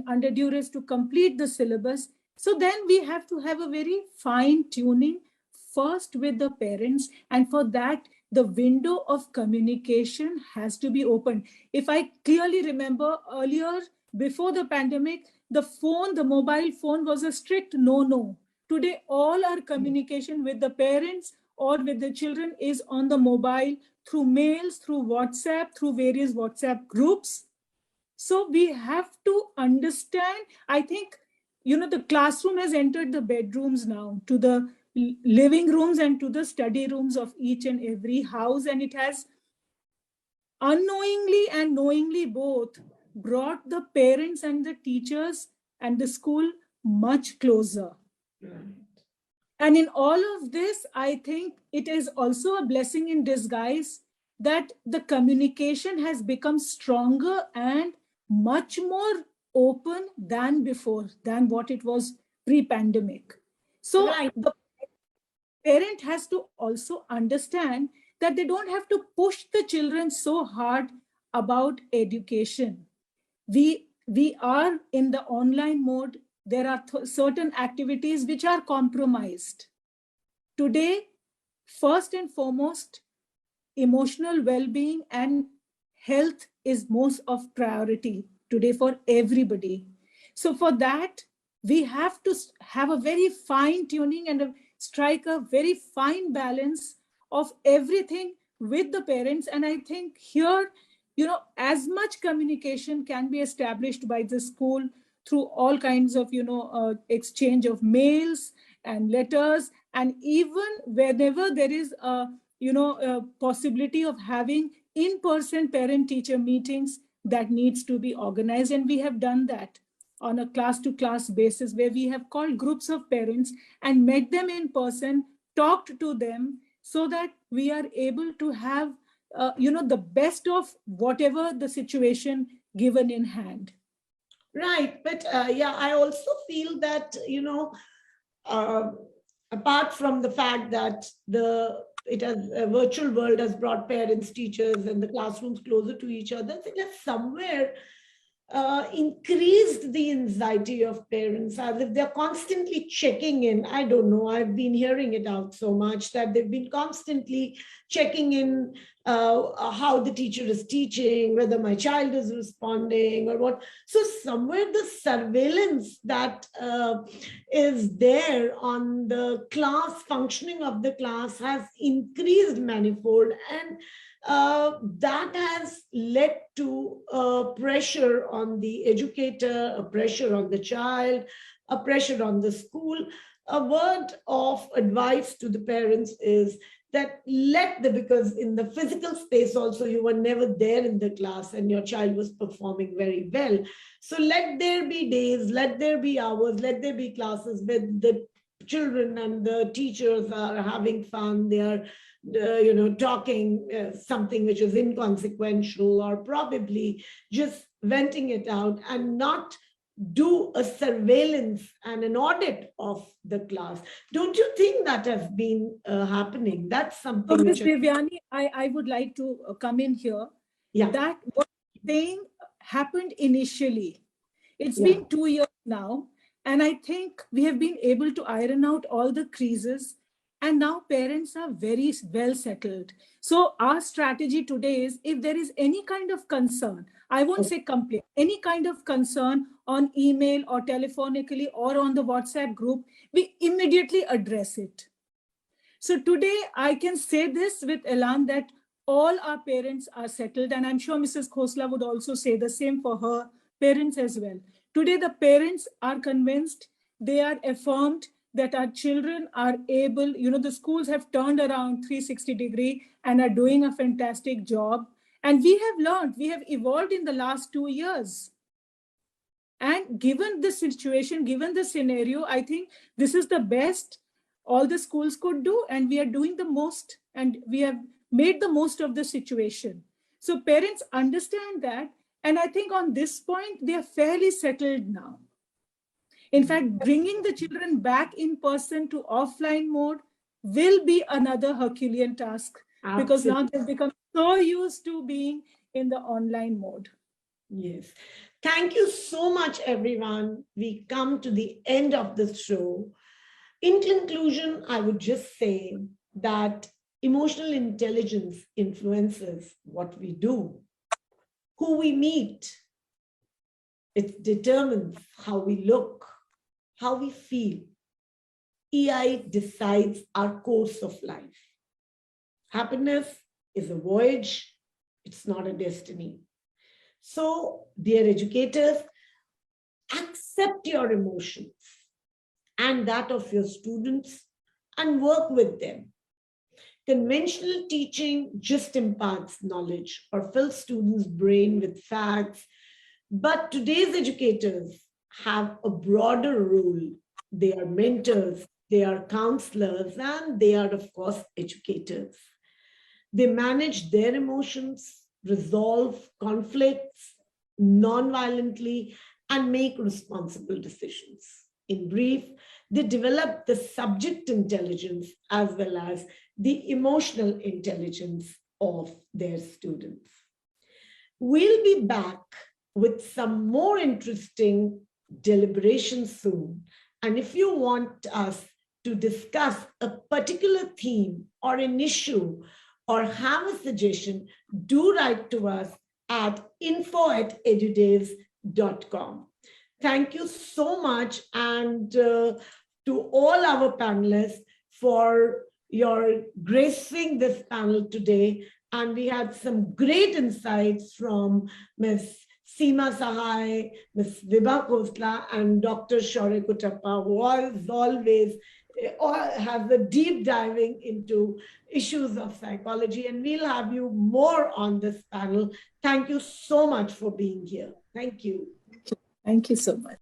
under duress to complete the syllabus. So then we have to have a very fine tuning first with the parents. And for that, the window of communication has to be opened. If I clearly remember earlier, before the pandemic, the mobile phone was a strict no. Today, all our communication with the parents or with the children is on the mobile, through mails, through WhatsApp, through various WhatsApp groups. So we have to understand, I think, the classroom has entered the bedrooms now, to the living rooms and to the study rooms of each and every house. And it has unknowingly and knowingly both brought the parents and the teachers and the school much closer. Right. And in all of this, I think it is also a blessing in disguise that the communication has become stronger and much more open than before, than what it was pre-pandemic. So right. The parent has to also understand that they don't have to push the children so hard about education. We are in the online mode. There are certain activities which are compromised. Today, first and foremost, emotional well-being and health is most of priority today for everybody. So for that, we have to have a very fine tuning and strike a very fine balance of everything with the parents. And I think here, as much communication can be established by the school through all kinds of, exchange of mails and letters And even whenever there is a, a possibility of having in-person parent-teacher meetings, that needs to be organized. And we have done that on a class-to-class basis, where we have called groups of parents and met them in person, talked to them, so that we are able to have, the best of whatever the situation given in hand. Right. But yeah, I also feel that, apart from the fact that a virtual world has brought parents, teachers, and the classrooms closer to each other, I think that somewhere increased the anxiety of parents, as if they're constantly checking in. I don't know, I've been hearing it out so much that they've been constantly checking in how the teacher is teaching, whether my child is responding or what. So somewhere the surveillance that is there on the class, functioning of the class, has increased manifold, and that has led to pressure on the educator, a pressure on the child, a pressure on the school. A word of advice to the parents is that because in the physical space also, you were never there in the class and your child was performing very well. So let there be days, let there be hours, let there be classes where the children and the teachers are having fun. They are talking something which is inconsequential, or probably just venting it out, and not do a surveillance and an audit of the class. Don't you think that has been happening? That's something. Ms. Devyani, I would like to come in here. Yeah. That what thing happened initially. It's been 2 years now, and I think we have been able to iron out all the creases. And now parents are very well settled. So our strategy today is, if there is any kind of concern, I won't say complaint, any kind of concern on email or telephonically or on the WhatsApp group, we immediately address it. So today I can say this with elan, that all our parents are settled, and I'm sure Mrs. Khosla would also say the same for her parents as well. Today the parents are convinced, they are affirmed that our children are able, the schools have turned around 360 degree and are doing a fantastic job. And we have learned, we have evolved in the last 2 years. And given the situation, given the scenario, I think this is the best all the schools could do. And we are doing the most, and we have made the most of the situation. So parents understand that. And I think on this point, they are fairly settled now. In fact, bringing the children back in person to offline mode will be another Herculean task. Absolutely. Because now they've become so used to being in the online mode. Yes. Thank you so much, everyone. We come to the end of this show. In conclusion, I would just say that emotional intelligence influences what we do, who we meet. It determines how we look, how we feel. EI decides our course of life. Happiness is a voyage, it's not a destiny. So, dear educators, accept your emotions and that of your students and work with them. Conventional teaching just imparts knowledge or fills students' brain with facts, but today's educators have a broader role. They are mentors, they are counselors, and they are, of course, educators. They manage their emotions, resolve conflicts non-violently, and make responsible decisions. In brief, they develop the subject intelligence as well as the emotional intelligence of their students. We'll be back with some more interesting deliberations soon. And if you want us to discuss a particular theme or an issue or have a suggestion, do write to us at info@edudevs.com. Thank you so much, and to all our panelists for your gracing this panel today. And we had some great insights from Ms. Seema Sahai, Ms. Vibha Khosla, and Dr. Shaurya Kuttappa, who as always or has a deep diving into issues of psychology, and we'll have you more on this panel. Thank you so much for being here. Thank you. Thank you so much.